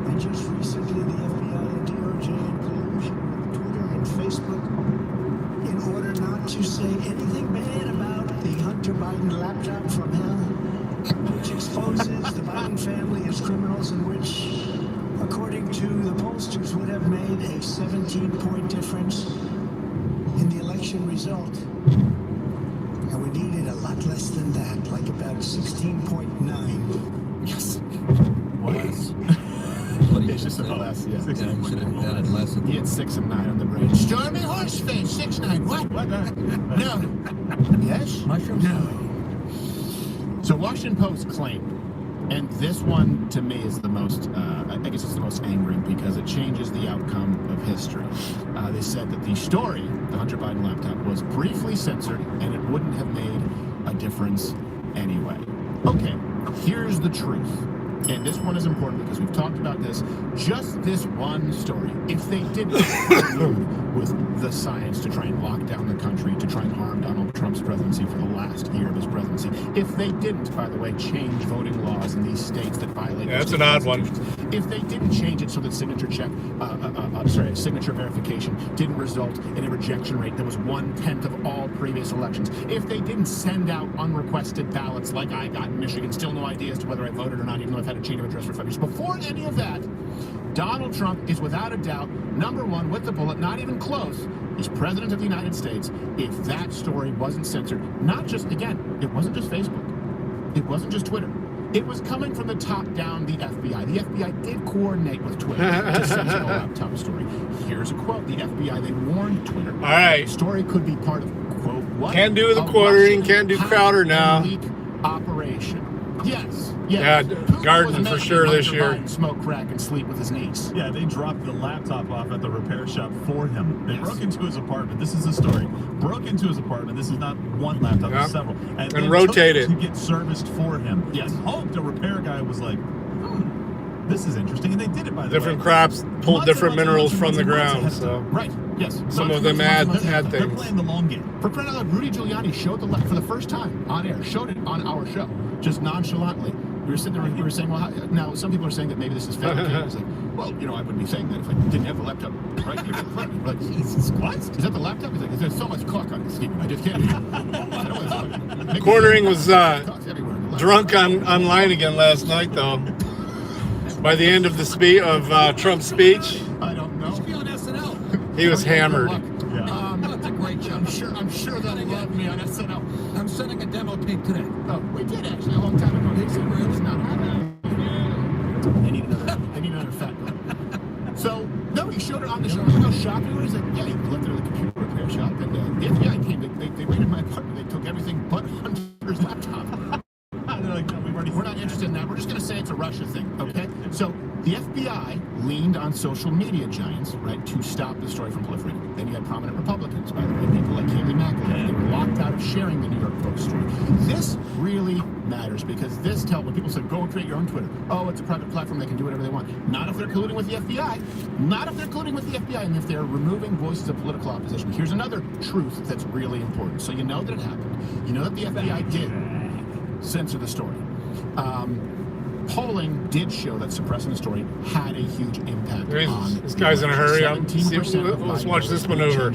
And just recently, the FBI and DOJ in collusion with Twitter and Facebook, in order not to say anything bad about the Hunter Biden laptop from hell, which exposes the Biden family as criminals and which, according to the pollsters, would have made a 17-point difference in the election result. And we needed a lot less than that, like about 16.9. Yes. Was. It's just a less, yeah. Yeah, we should have added less. He had 6 and 9 on the brain. Stormy Horseface, 6-9. What? No. Yes? Mushrooms? No. So Washington Post claimed, and this one to me is the most, I guess it's the most angering because it changes the outcome of history. They said that the story, the Hunter Biden laptop, was briefly censored and it wouldn't have made a difference anyway. Okay, here's the truth. And this one is important because we've talked about this. Just this one story. If they didn't with the science to try and lock down the country, to try and harm Donald Trump's presidency for the last year of his presidency, if they didn't, by the way, change voting laws in these states that violate... Yeah, that's an odd one. If they didn't change it so that signature verification didn't result in a rejection rate that was 1/10 of all previous elections, if they didn't send out unrequested ballots like I got in Michigan, still no idea as to whether I voted or not, even though I've had a change of address for 5 years. Before any of that, Donald Trump is without a doubt number one with the bullet, not even close. He's president of the United States. If that story wasn't censored, not just, again, it wasn't just Facebook. It wasn't just Twitter. It was coming from the top down, the FBI. The FBI did coordinate with Twitter to censor the laptop story. Here's a quote. The FBI, they warned Twitter. All right. The story could be part of, quote, what? Can't do the A quartering, Russian can't do hack Crowder and now. leak operation. Yes. Yeah, Putin Garden was for making sure this Hunter year. Biden smoke crack and sleep with his niece. Yeah, they dropped the laptop off at the repair shop for him. They Yes. broke into his apartment. This is the story. Broke into his apartment. This is not one laptop, Yeah. it's several. And then rotate took it. to get serviced for him. Yes. And hoped a repair guy was like, this is interesting. And they did it, by the Different way. crops pulled Months and different months and minerals months from and the months ground. ahead of So time. Right. Yes. some of them add They're things. playing the long game. For crying out loud, Rudy Giuliani showed for the first time on air, showed it on our show, just nonchalantly. We were sitting there, we were saying, well, now some people are saying that maybe this is fabricated. It's like, well, you know, I wouldn't be saying that if I didn't have the laptop right here in front of me. Like, Jesus, what? Is that the laptop? He's like, there's so much caulk on it, Stephen. I just can't. Quartering was drunk drunk online again last night, though. By the end of the Trump's speech, I don't know. Be on SNL. he was hammered. Yeah. That's a great job. I'm sure they'll love me on SNL. I'm sending a demo tape today. Oh, we did actually a long time ago. Is it really? It's not happening. They need another fat guy. So, no, he showed it on the show. I was like, how shocking. He's like, yeah, he left it at the computer repair shop. And the FBI came, they raided my apartment. They took everything but Hunter's laptop. They're like, no, We're not interested in that. We're just going to say it's a Russia thing, okay? So the FBI leaned on social media giants, right, to stop the story from proliferating. Then you had prominent Republicans, by the way, people like Kayleigh McEnany. They were locked out of sharing the New York Post story. This really matters because this when people say, go and create your own Twitter. Oh, it's a private platform. They can do whatever they want. Not if they're colluding with the FBI. Not if they're colluding with the FBI and if they're removing voices of political opposition. Here's another truth that's really important. So you know that it happened. You know that the FBI did censor the story. polling did show that suppressing the story had a huge impact on This guy's in a hurry. Let's watch this maneuver.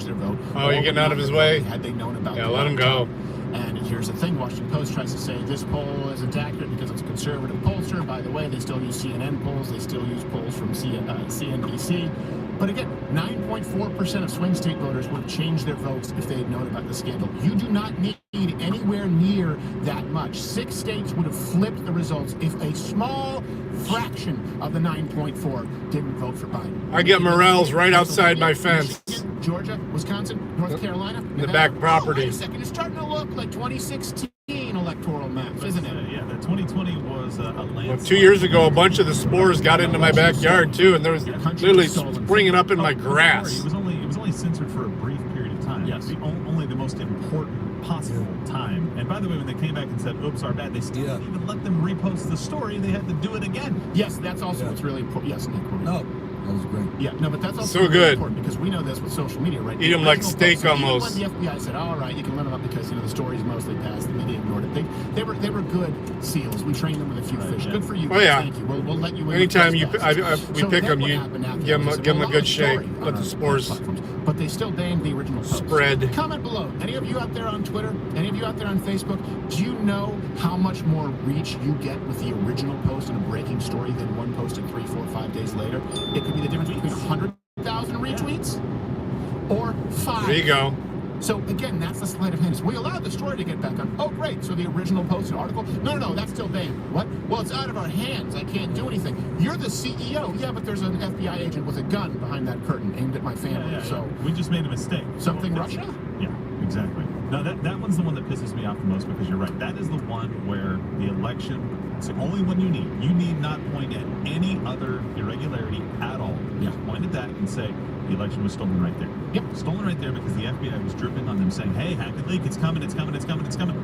Oh, you're getting out of his way? Had they known about Yeah, let him go. And here's the thing, Washington Post tries to say this poll isn't accurate because it's a conservative pollster. By the way, they still use CNN polls. They still use polls from CNBC. But again, 9.4% of swing state voters would have changed their votes if they had known about the scandal. You do not need anywhere near that much. 6 states would have flipped the results if a small fraction of the 9.4 didn't vote for Biden. I get Morels right outside my fence. Georgia, Wisconsin, North Carolina. The back property. Wait a second, it's starting to look like 2016 electoral maps, isn't it? Yeah, the 2020 was a landslide. Well, 2 years ago, a bunch of the spores got into my backyard too, and there was literally springing up in my grass. It was only censored for a brief period of time. Yes. Only the most important possible time. And by the way, when they came back and said, "Oops, our bad," they still didn't even let them repost the story. They had to do it again. Yes, that's also what's really important. Yes, Nick. No, that was great. Yeah, no, but that's also So really good. important because we know this with social media, right? Eat 'em like steak So even almost. when the FBI said, "All right, you can let them up because the story's mostly passed," the media ignored it. They were good SEALs. We trained them with a few fish. yeah. Good for you. Oh, yeah. Thank you. We'll let you in. Anytime with you, those guys. we So pick then them, what you happened after give that? them a Well, good story shake. on Let the our spores platforms, but they still banned the original post. spread. Comment below. Any of you out there on Twitter? Any of you out there on Facebook? Do you know how much more reach you get with the original post in a breaking story than one posted 3, 4, 5 days later? It could be the difference between 100,000 retweets or 5. There you go. So again, that's the sleight of hand. We allowed the story to get back on. Oh, great. So the original posted article? No, that's still banned. What? Well, it's out of our hands. I can't do anything. You're the CEO. Yeah, but there's an FBI agent with a gun behind that curtain aimed at my family. Yeah. So We just made a mistake. something That's- Russia? Yeah, exactly. No, that one's the one that pisses me off the most because you're right. That is the one where the election, it's the only one you need. You need not point at any other irregularity at all. Yeah. Just point at that and say the election was stolen right there. Yep. Stolen right there because the FBI was dripping on them saying, "Hey, hack and leak, it's coming.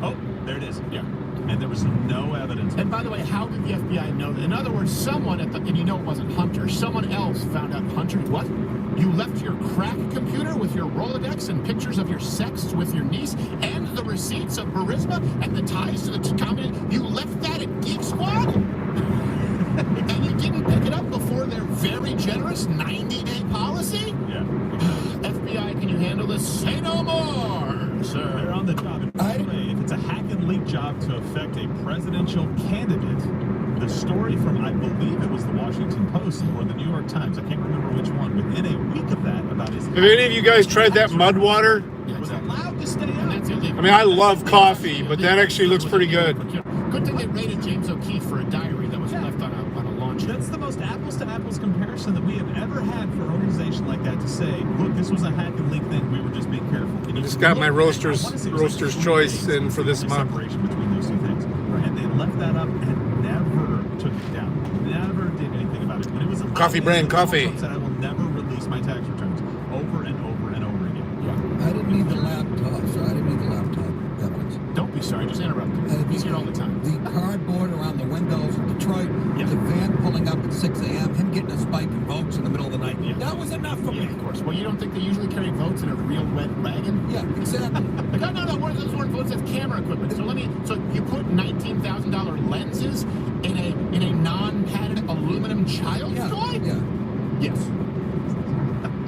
Oh, there it is." Yeah. And there was no evidence. And by the way, how did the FBI know that? In other words, someone at the, and you know it wasn't Hunter, someone else found out Hunter, what? You left your crack computer with your Rolodex and pictures of your sex with your niece and the receipts of Burisma and the ties to the community. You left that at Geek Squad? And you didn't pick it up before their very generous 90-day policy? Yeah. FBI, can you handle this? Say no more, They're sir. on the job. And by the way, if it's a hack and leak job to affect a presidential candidate, the story from, I believe it was the Washington Post or the New York Times, I can't remember which one, within a week of that, about his... Have any of you guys tried that mud water? Yeah, was exactly. allowed to stay And out. that's illegal. I mean, I love coffee, but that actually looks pretty good. Good thing they raided James O'Keefe for a diary that was left on a launch. That's the most apples-to-apples comparison that we have ever had for an organization like that to say, look, this was a hack and leak thing, we were just being careful. And you Just got my look at it, roaster's- I wanna say it was roaster's 2 choice days in for this the month. separation between those two things. And they left that up and never took it down. Never did anything about it. When it was Coffee brand coffee. Trump said, I will never release my tax returns over and over and over again. Yeah. I didn't need the laptop, sir. I didn't need the laptop evidence. Don't be sorry, just interrupt him. He's here all the time. The cardboard around the windows in Detroit, Yeah. the van pulling up at 6 a.m., him getting a spike in votes in the middle of the night. Yeah. That was enough for Yeah, me. of course. Well, you don't think they usually carry votes in a real red wagon? Yeah, exactly. Like, oh, no, one of those votes has camera equipment. So you put $19,000 lenses in a non-padded aluminum child's Yeah, toy? yeah. Yes.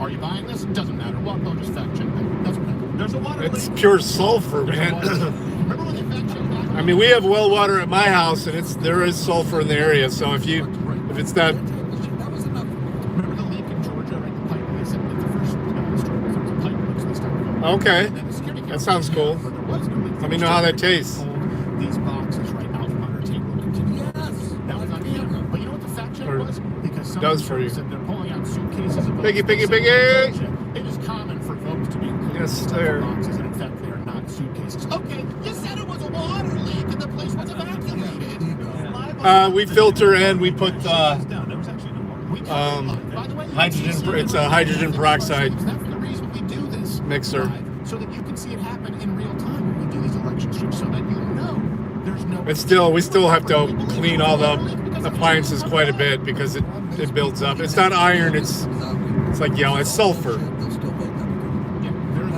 Are you buying this? Doesn't matter. Well, they'll just fact check that. Doesn't matter. There's a water It's leak. pure sulfur, There's a water- man. Remember when they fact checked that? I mean, we have well water at my house, and there is sulfur in the area. So if it's not, That was enough. Remember the leak in Georgia, right? The pipe, they said that the first story was there was a pipe leak, so they started going. Okay. And then the security That cameras sounds said, cool. but there was no leak. Let me know how that tastes. Pulled these boxes right out from under a table and continued. Yes. That was on camera. But you know what the fact check Or was? Because some does for you. said they're pulling out suitcases of votes. Piggy, piggy, They said, piggy! "Check. It is common for votes to be included Yes, in several they're- boxes, and in fact, they are not suitcases. Okay, you said it was a water leak and the place was evacuated. we filter and we put Down. There was actually no water. We by the way, you hydrogen. can see It's it. a hydrogen peroxide That's the reason we do this mixer. live, so that you can see it happen in real time when we do these election streams, so that you know there's no. But we still have to clean all the appliances quite a bit because it builds up. It's not iron. It's like yellow. It's sulfur. They'll still vote Democrat. Yeah,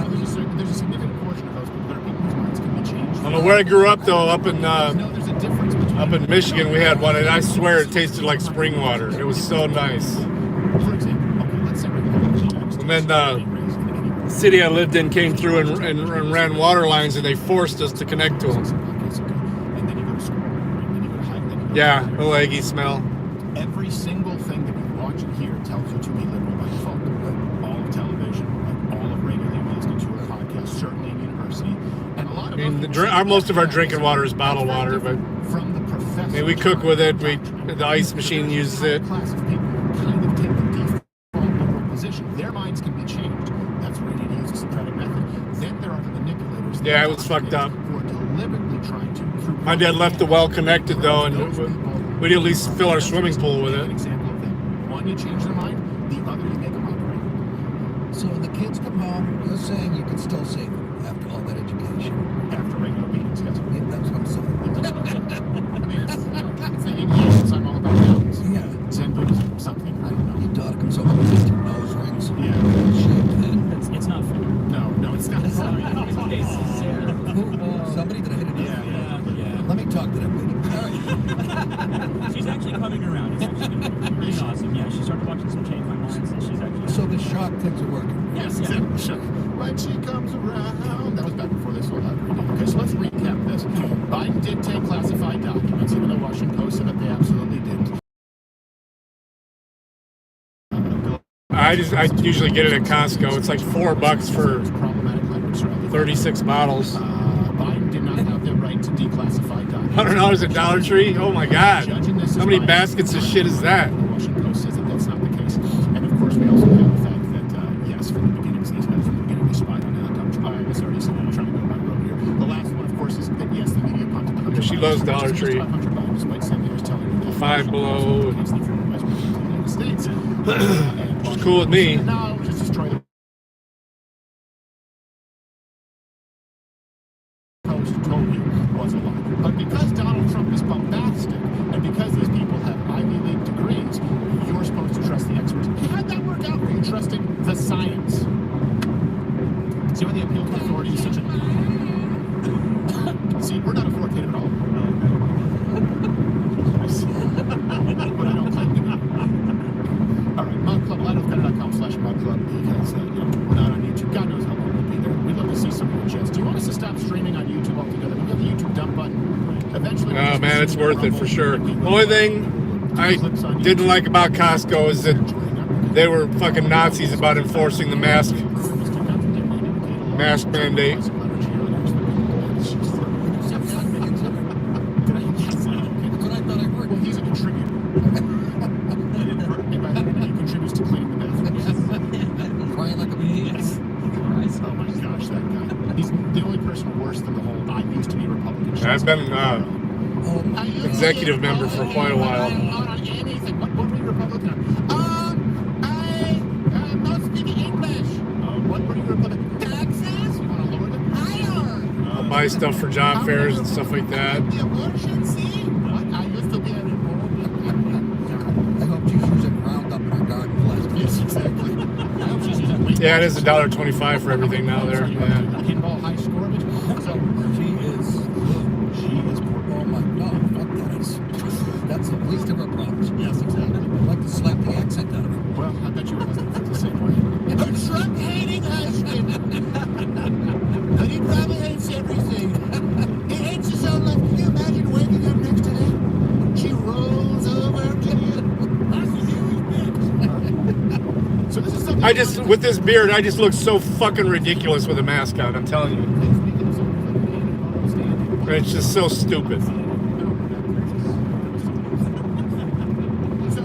there's a significant portion of those people that are people whose minds can be changed. I don't know where I grew up though. Up in No, there's a difference between Up in Michigan, we had one, and I swear it tasted like spring water. It was so nice. For example, okay, let's say right now, And then the city I lived in came through and ran water lines, and they forced us to connect to them. and then you go to school, and then you go to hike, then you go Yeah, to the leggy smell. every single thing that you watch and hear tells you to be liberal by default. All of television, like all of radio that you listen to, or podcasts, certainly in university, and a lot of I mean, most of our drinking water is bottled water, but from the professor. I mean, we cook with it. The ice machine uses it. Class of people kind of take the default liberal position. Their minds can be changed. That's where you use the Socratic method. Then there are the manipulators. Yeah, it was fucked up. Who are deliberately trying to. My dad left the well connected though, and we'd at least fill our swimming pool with An it. example of them. One, you change their mind. The other, you make them operate. So when the kids come home, you're saying you can still save them after all that education. After regular meetings, yes. Yeah, that's what I'm saying. I mean, it's the yin yang. I'm all about balance. Yeah. Zen Buddhism, something. I don't know. Your daughter comes home with two nose rings. Yeah. Shaved head. It's not fair. No, it's not. Somebody that I hit it. Yeah. Let me talk to that lady. All right. She's actually coming around. It's actually been really awesome. Yeah, she started watching some Chain Fine Lines, and she's actually. So the shock things are working. Yes, exactly. Sure. When she comes around. That was back before they sold out. Okay, so let's recap this. Biden did take classified documents, even though Washington Post said that they absolutely didn't. I usually get it at Costco. It's like $4 for Problematic language surrounding 36 bottles. Biden did not have the right to declassify documents. $100 at Dollar Tree? Oh my God! Judging this How as many Biden- baskets of shit is that? The Washington Post says that that's not the case. And of course, we also have the fact that, yes, from the beginning, these guys from the beginning, they spied on Trump. I guess I already said I'm trying to go by the road here. The last one, of course, is that, yes, the media punted Hunter She Biden, loves which is Dollar just Tree. about Hunter Biden, despite Senators telling her that Five Below. Against the former Vice President of the United States. And Cool with me. No, just destroy the Post told you was a lie. But because Donald Trump is bombastic, and because these people have Ivy League degrees, you're supposed to trust the experts. Hey, how'd that work out for you trusting the science? See why the appeal to authority is such a... See, we're not authoritative at all. But I don't claim to be. All right, Mug Club, lightoffgunner.com/Mug Club, because we're not on YouTube. God knows how long we'll be there. We'd love to see some of your chats. Do you want us to stop streaming on YouTube altogether? We have a YouTube dump button. Eventually, Oh man, it's worth it for sure. The only thing I didn't like about Costco is that they were fucking Nazis about enforcing the mask mandate. That's what I thought I heard. Well, he's a contributor. And by that, he contributes to cleaning the bathrooms. Crying like a baby. Oh my gosh, that guy. He's the only person worse than the whole I used to be Republican. I've been executive member for quite a while. Anything. What were you Republican on? I'm not speaking English. What were you Republican? Taxes? You want to lower them? Higher. I'll buy stuff for job fairs and stuff like that. The abortion, see? What? I used to be a I hope she's using Roundup in her garden last Yes, exactly. I hope she's using Yeah, it is $1.25 for everything now there. Yeah. Pinball high score. So she is poor. Oh my God, fuck that is. That's the least of her problems. Yes, exactly. I'd like to slap the accent out of her. Well, I bet you her husband feels the same way. A Trump-hating husband. But he probably hates everything. He hates his own life. Can you imagine waking up next to him? She rolls over to you. So this is something With this beard, I just look so fucking ridiculous with a mask on, I'm telling you. It's just so stupid.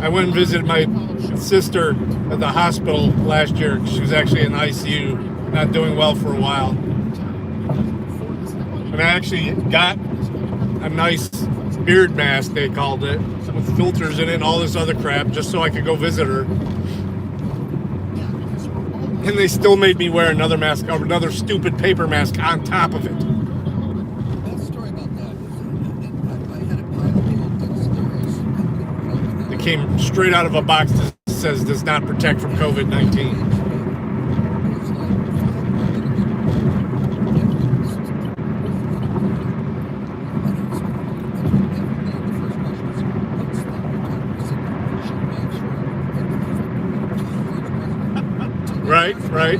I went and visited my sister at the hospital last year. She was actually in ICU, not doing well for a while. And I actually got a nice beard mask, they called it, with filters in it and all this other crap, just so I could go visit her. And they still made me wear another mask, or another stupid paper mask on top of it. The best story about that is I had a pilot downstairs. It came straight out of a box that says does not protect from COVID-19. Right, right.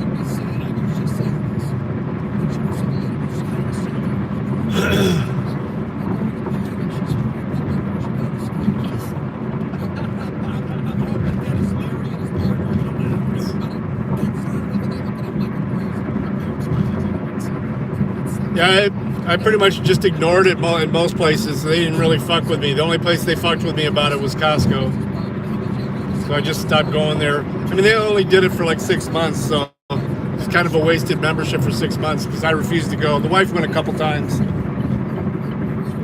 Yeah, I pretty much just ignored it in most places. They didn't really fuck with me. The only place they fucked with me about it was Costco. So I just stopped going there. I mean, they only did it for like 6 months, so it's kind of a wasted membership for 6 months because I refused to go. The wife went a couple times. You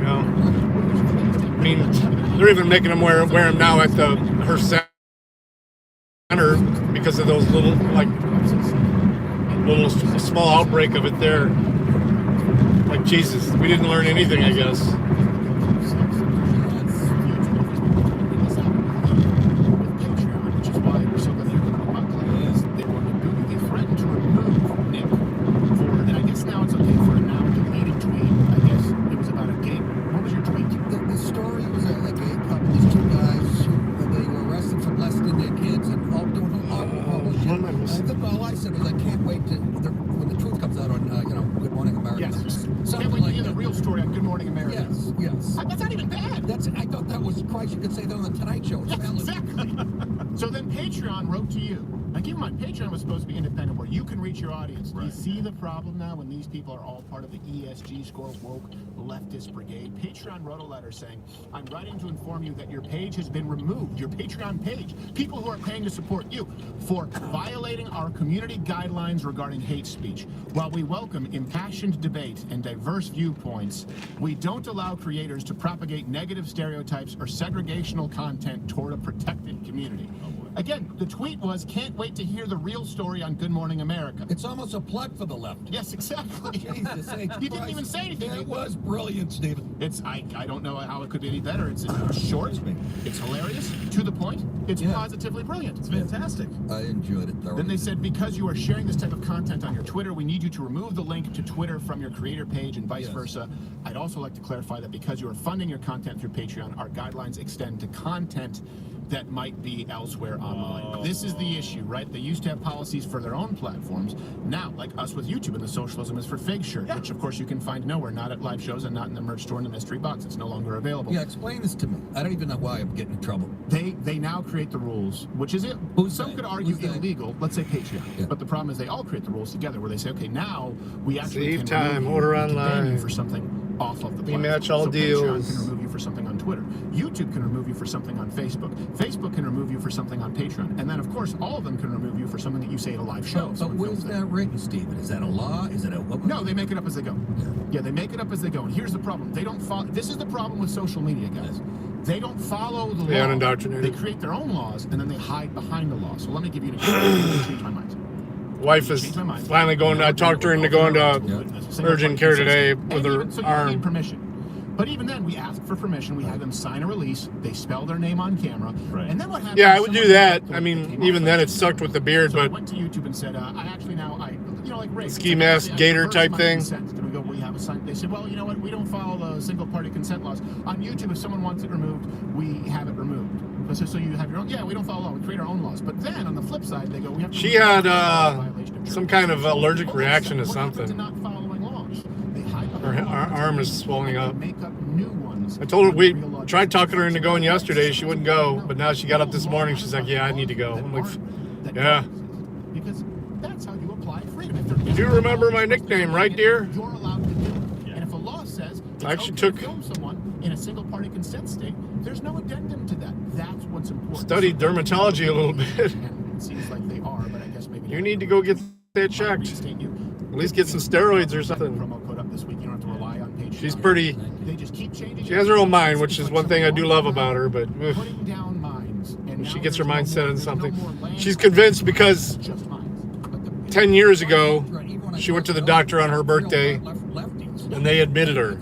know, I mean, they're even making them wear them now at her center because of those little small outbreak of it there. Like Jesus, we didn't learn anything, I guess. Which is why we're so glad you're going to my class. They threatened to remove Nick for, and I guess now it's okay for a now deleted tweet. I guess it was about a gay. What was your tweet? The story was a gay couple. These two guys who they were arrested for molesting their kids and all doing all shit. All I said was I can't wait to when the truth comes out on Good Morning America. Yes. Something Can't wait to like hear that. the real story on Good Morning America. Yes. That's not even bad. I thought that was Christ. You could say that on the Tonight Show. It's Yes, valid. exactly. So then Patreon wrote to you. Now keep in mind, Patreon was supposed to be independent where you can reach your audience. Right. You see the problem now when these people are all part of the ESG score woke leftist brigade. Patreon wrote a letter saying, I'm writing to inform you that your page has been removed, your Patreon page. People who are paying to support you for violating our community guidelines regarding hate speech. While we welcome impassioned debate and diverse viewpoints, we don't allow creators to propagate negative stereotypes or segregational content toward a protected community. Again, the tweet was, can't wait to hear the real story on Good Morning America. It's almost a plug for the left. Yes, exactly. Jesus, You didn't even say anything. It was brilliant, Stephen. It's I don't know how it could be any better. It's short, it's hilarious, to the point, it's Yeah. positively brilliant. It's fantastic. I enjoyed it thoroughly. Then they said, because you are sharing this type of content on your Twitter, we need you to remove the link to Twitter from your creator page and vice Yes. versa. I'd also like to clarify that because you are funding your content through Patreon, our guidelines extend to content that might be elsewhere online. This is the issue, right? They used to have policies for their own platforms. Now, like us with YouTube, and the socialism is for Fig Shirt, which of course you can find nowhere, not at live shows and not in the merch store in the mystery box. It's no longer available. Yeah, explain this to me. I don't even know why I'm getting in trouble. They now create the rules, which is it. Who's Some they? could argue Who's they? illegal. Let's say Patreon. Yeah. But the problem is they all create the rules together, where they say, okay, now we actually Save can time, remove you, order we can ban online. you for something off of the We platform. match all so deals. Patreon can remove you for something on Twitter. YouTube can remove you for something on Facebook. Facebook can remove you for something on Patreon. And then, of course, all of them can remove you for something that you say at a live show. But Someone where's films that written, Stephen? Is that a law? Is it a what? No, they make it up as they go. Yeah, they make it up as they go. And here's the problem. They don't follow. This is the problem with social media, guys. They don't follow the They law. unindoctrinated. They create their own laws, and then they hide behind the law. So let me give you an example. Change my mind. Wife is finally going. I talked her into going to urgent care today with her So you don't need arm. permission. But even then, we ask for permission. We have them sign a release. They spell their name on camera. Right. And then what happens? Yeah, I would do someone- that. I mean, even then, it sucked with the beard, So I but went to YouTube and said, I actually now, like rape. Ski mask, gator type thing. Consent. And we go, well, you have a sign. They said, well, you know what? We don't follow the single party consent laws. On YouTube, if someone wants it removed, we have it removed. So you have your own. Yeah, we don't follow law. We create our own laws. But then on the flip side, they go, we have to. she had violation of some kind of allergic Well, reaction to what happens something. to not following laws? They hide Her behind laws, arm is swelling and up. they make up new ones. I told her we Real law tried talking her justice. into going yesterday. She wouldn't go, but now she got up this morning. She's like, "Yeah, I need to go." I'm like, "Yeah." Because that's how you apply freedom. If there is You remember my nickname, right, dear? You're allowed to do it. And if a law says it's I actually okay took- to film someone in a single party consent state, there's no addendum to that. That's what's important. Studied dermatology a little bit. And it seems like they are, but I guess maybe You need to go get that checked. reinstate you. At least get some steroids or something. Promo code up this week. You don't have to rely on Patreon. She's pretty. They just keep changing. She has her own mind, which is one thing I do love about her. But Putting down minds. And she now gets her there's no mind set more- on there's no something. more land. She's convinced because It's just minds. But the 10 years ago, she went to the doctor on her birthday, and they admitted her.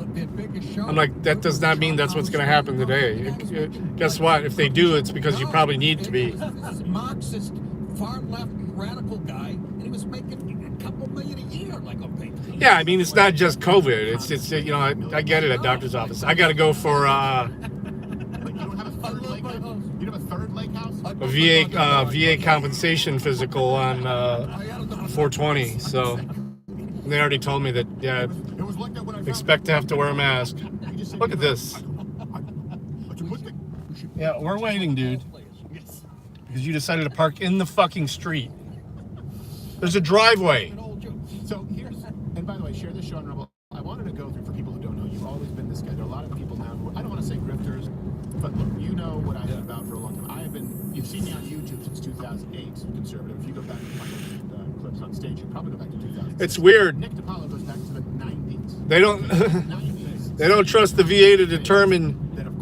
I'm like, that does not mean that's what's going to happen today. Guess what? If they do, it's because you probably need to be. Marxist, far left radical guy, and he was making a couple million a year, like on paper. Yeah, I mean, it's not just COVID. It's you know, I get it at doctor's office. I got to go for Like, you don't have a third lake house? You don't have a third lake house? a VA compensation physical on 420. So they already told me that, yeah, expect to have to wear a mask. Look at this. Yeah, we're waiting, dude. Because you decided to park in the fucking street. There's a driveway. So here's, and by the way, share this show on Rumble. I wanted to go through, for people who don't know, you've always been this guy. There are a lot of people now who, I don't want to say grifters, but look, you know what I've been about for a long time. I have been, you've seen me on YouTube since 2008, conservative. If you go back and find the clips on stage, you probably go back to 2000. It's weird. Nick DiPaolo goes back to the 90s. They don't 90s. they don't trust the VA to determine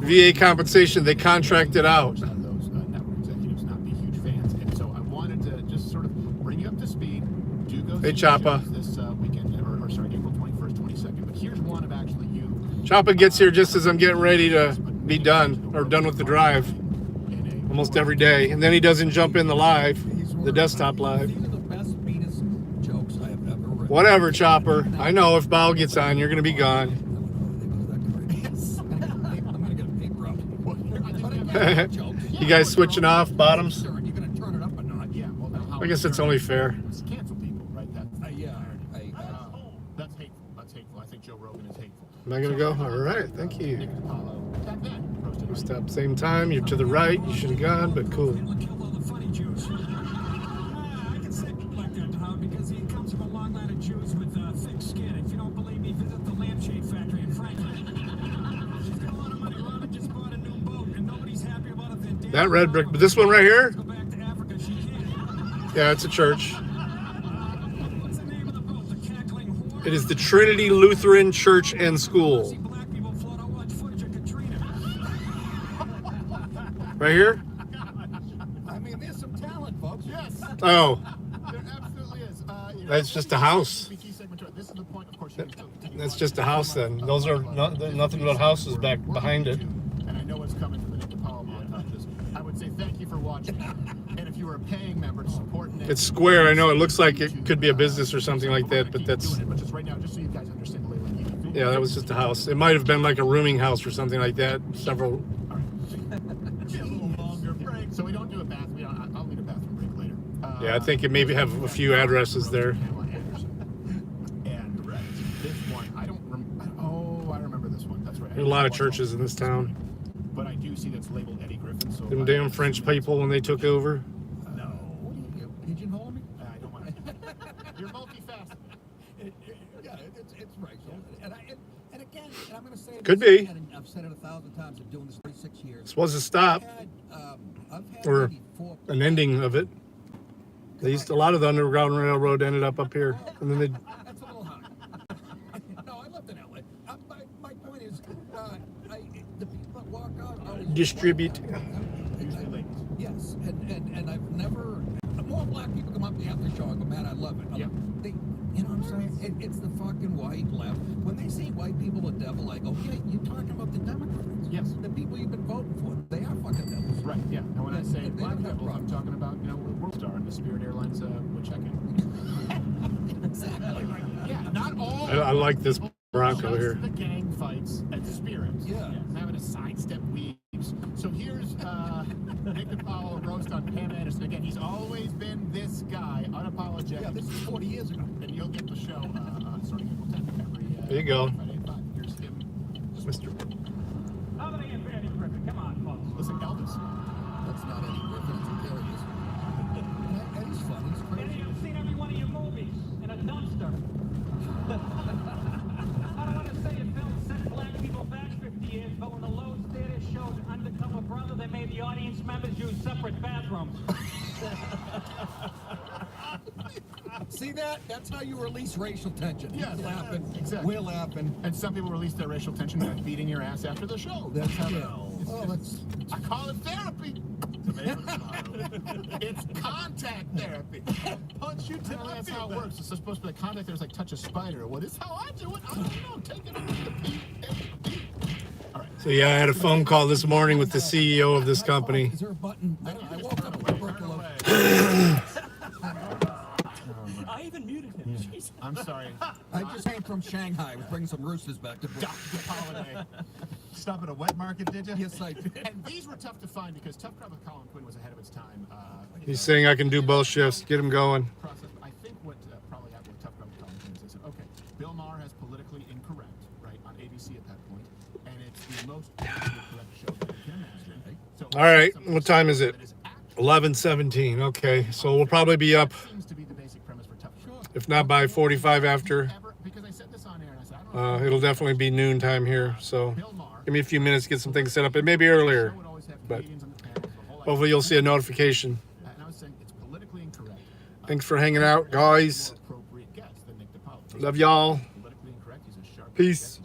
VA compensation. They contract it out. Those network executives not be huge fans, and so I wanted to just sort of bring you up to speed. Do go Hey, see Choppa. this weekend, or sorry, April 21st, 22nd. But here's one of actually you. Choppa gets here just as I'm getting ready to be done, or done with the drive, almost every day. And then he doesn't jump in the live, the desktop live. These are the best, meanest jokes I have ever read. Whatever, Chopper. I know if Bao gets on, you're going to be gone. I'm gonna get a paper up. You guys switching off bottoms? You're gonna turn it up or not? Yeah, well, now, I guess it's only fair. It's cancel people, right? Yeah. That's hateful. That's hateful. I think Joe Rogan is hateful. Am I going to go? All right, thank you. Nick DiPaolo, back then, roasted We stopped same time. You're to the right. You should have gone, but cool. Killed all the funny Jews. I can say people like that, Tom, because he comes from a long line of Jews with thick skin. If you don't believe me, visit the lampshade factory in Franklin. She's got a lot of money. Robin just bought a new boat, and nobody's happy about it than That red brick, but this one right here? Go back to Africa. She can't. Yeah, it's a church. What's the name of the boat? The Cackling Whore? It is the Trinity Lutheran Church and School. See black people float. I watch footage of Katrina. Right here? I mean, there's some talent, folks. Yes, Oh, there absolutely is. that's just a house. This is the point, of course. That's just a house then. Those are nothing but houses back behind it. And I know what's coming from the Nick DiPaolo montages. I would say thank you for watching. And if you were a paying member to support Nick, It's square. I know it looks like it could be a business or something like that, but that's, doing it, but just right now, just so you guys understand the lay of the land. yeah, that was just a house. It might have been like a rooming house or something like that. Several. So we don't do a bath. I'll need a bathroom break later. Yeah, I think it maybe have a few addresses there. And this one, I don't. Oh, I remember this one. That's right. There's a lot of churches in this town. But I do see that's labeled Eddie Griffin. So Them damn French people when they took over. No, What are you pigeonholing me? I don't want to. You're multifaceted. Yeah, it's right. And again, and I'm going to say Could this be. again, and I've said it 1,000 times. I'm doing this 36 years. This was a stop I've had or maybe 4 an ending of it. A lot of the Underground Railroad ended up here, and then they. That's a little high. No, I lived in LA. My point is, the people that walk out always Distribute. Yes, and I've never. More black people come up to the after show. I go, man, I love it. Yeah. You know what I'm saying? It's the fucking white left. When they see white people the devil, I go, yeah, you're talking about the Democrats. Yes. The people you've been voting for. They are fucking devils. Right. Yeah. And when I say They black don't have devils, I'm problems. talking about World Star and the Spirit Airlines would check in. Exactly. Yeah. Not all. I like this Bronco just here. The gang fights at Spirit. Yeah. Having to sidestep weaves. So here's Nick DiPaolo roast on Pam Anderson. Again, he's always been this guy, unapologetic. Yeah, this is 40 years ago. And you'll get the show starting April 10th every. There you go. Friday at 5. Here's him. Mr. How about Eddie Griffin? Come on, folks. Listen, Elvis. That's not Eddie Griffin. It's there he is. Eddie's fun. He's Eddie, crazy. I've seen every one of your movies in a dumpster. I don't want to say a film set black people back 50 years, but when the Lowe's Theater showed Undercover Brother, they made the audience members use separate bathrooms. See that? That's how you release racial tension. Yeah, He's laughing. exactly. We're laughing. And some people release their racial tension by beating your ass after the show. That's how they. Oh, that's. I call it therapy. It's contact therapy. Punch you till that's how it works. It's supposed to be like contact therapy is like touch a spider. What is how I do it? I don't know. Take it into the P. All right. So yeah, I had a phone call this morning with the CEO of this company. Is there a button? I woke up with tuberculosis. I even muted him. Jeez. I'm sorry. I just came from Shanghai. We're bringing some roosters back to Dr. Holiday. Stop at a wet market, did you? Yes, I did. And these were tough to find because Tough Crowd with Colin Quinn was ahead of its time. He's saying I can do both shifts. Get him going. Process. I think what probably happened with Tough Crowd with Colin Quinn is they said, okay, Bill Maher has politically incorrect, right, on ABC at that point, and it's the most politically correct show that you can imagine. So All right, what time is it? 11:17. Okay, so we'll probably be up, seems to be the basic premise for Tough Crowd. if not by 45 after. Because I said this on air and I said, I don't know. It'll definitely be noon time here. So Bill Maher, give me a few minutes to get some things set up. It may be earlier, would always have but comedians on the panel, the whole hopefully you'll see a notification. and I was saying it's politically incorrect. Thanks for hanging out, guys. More appropriate guest than Nick DiPaolo. Love y'all. Politically incorrect. He's a sharp Peace. guest.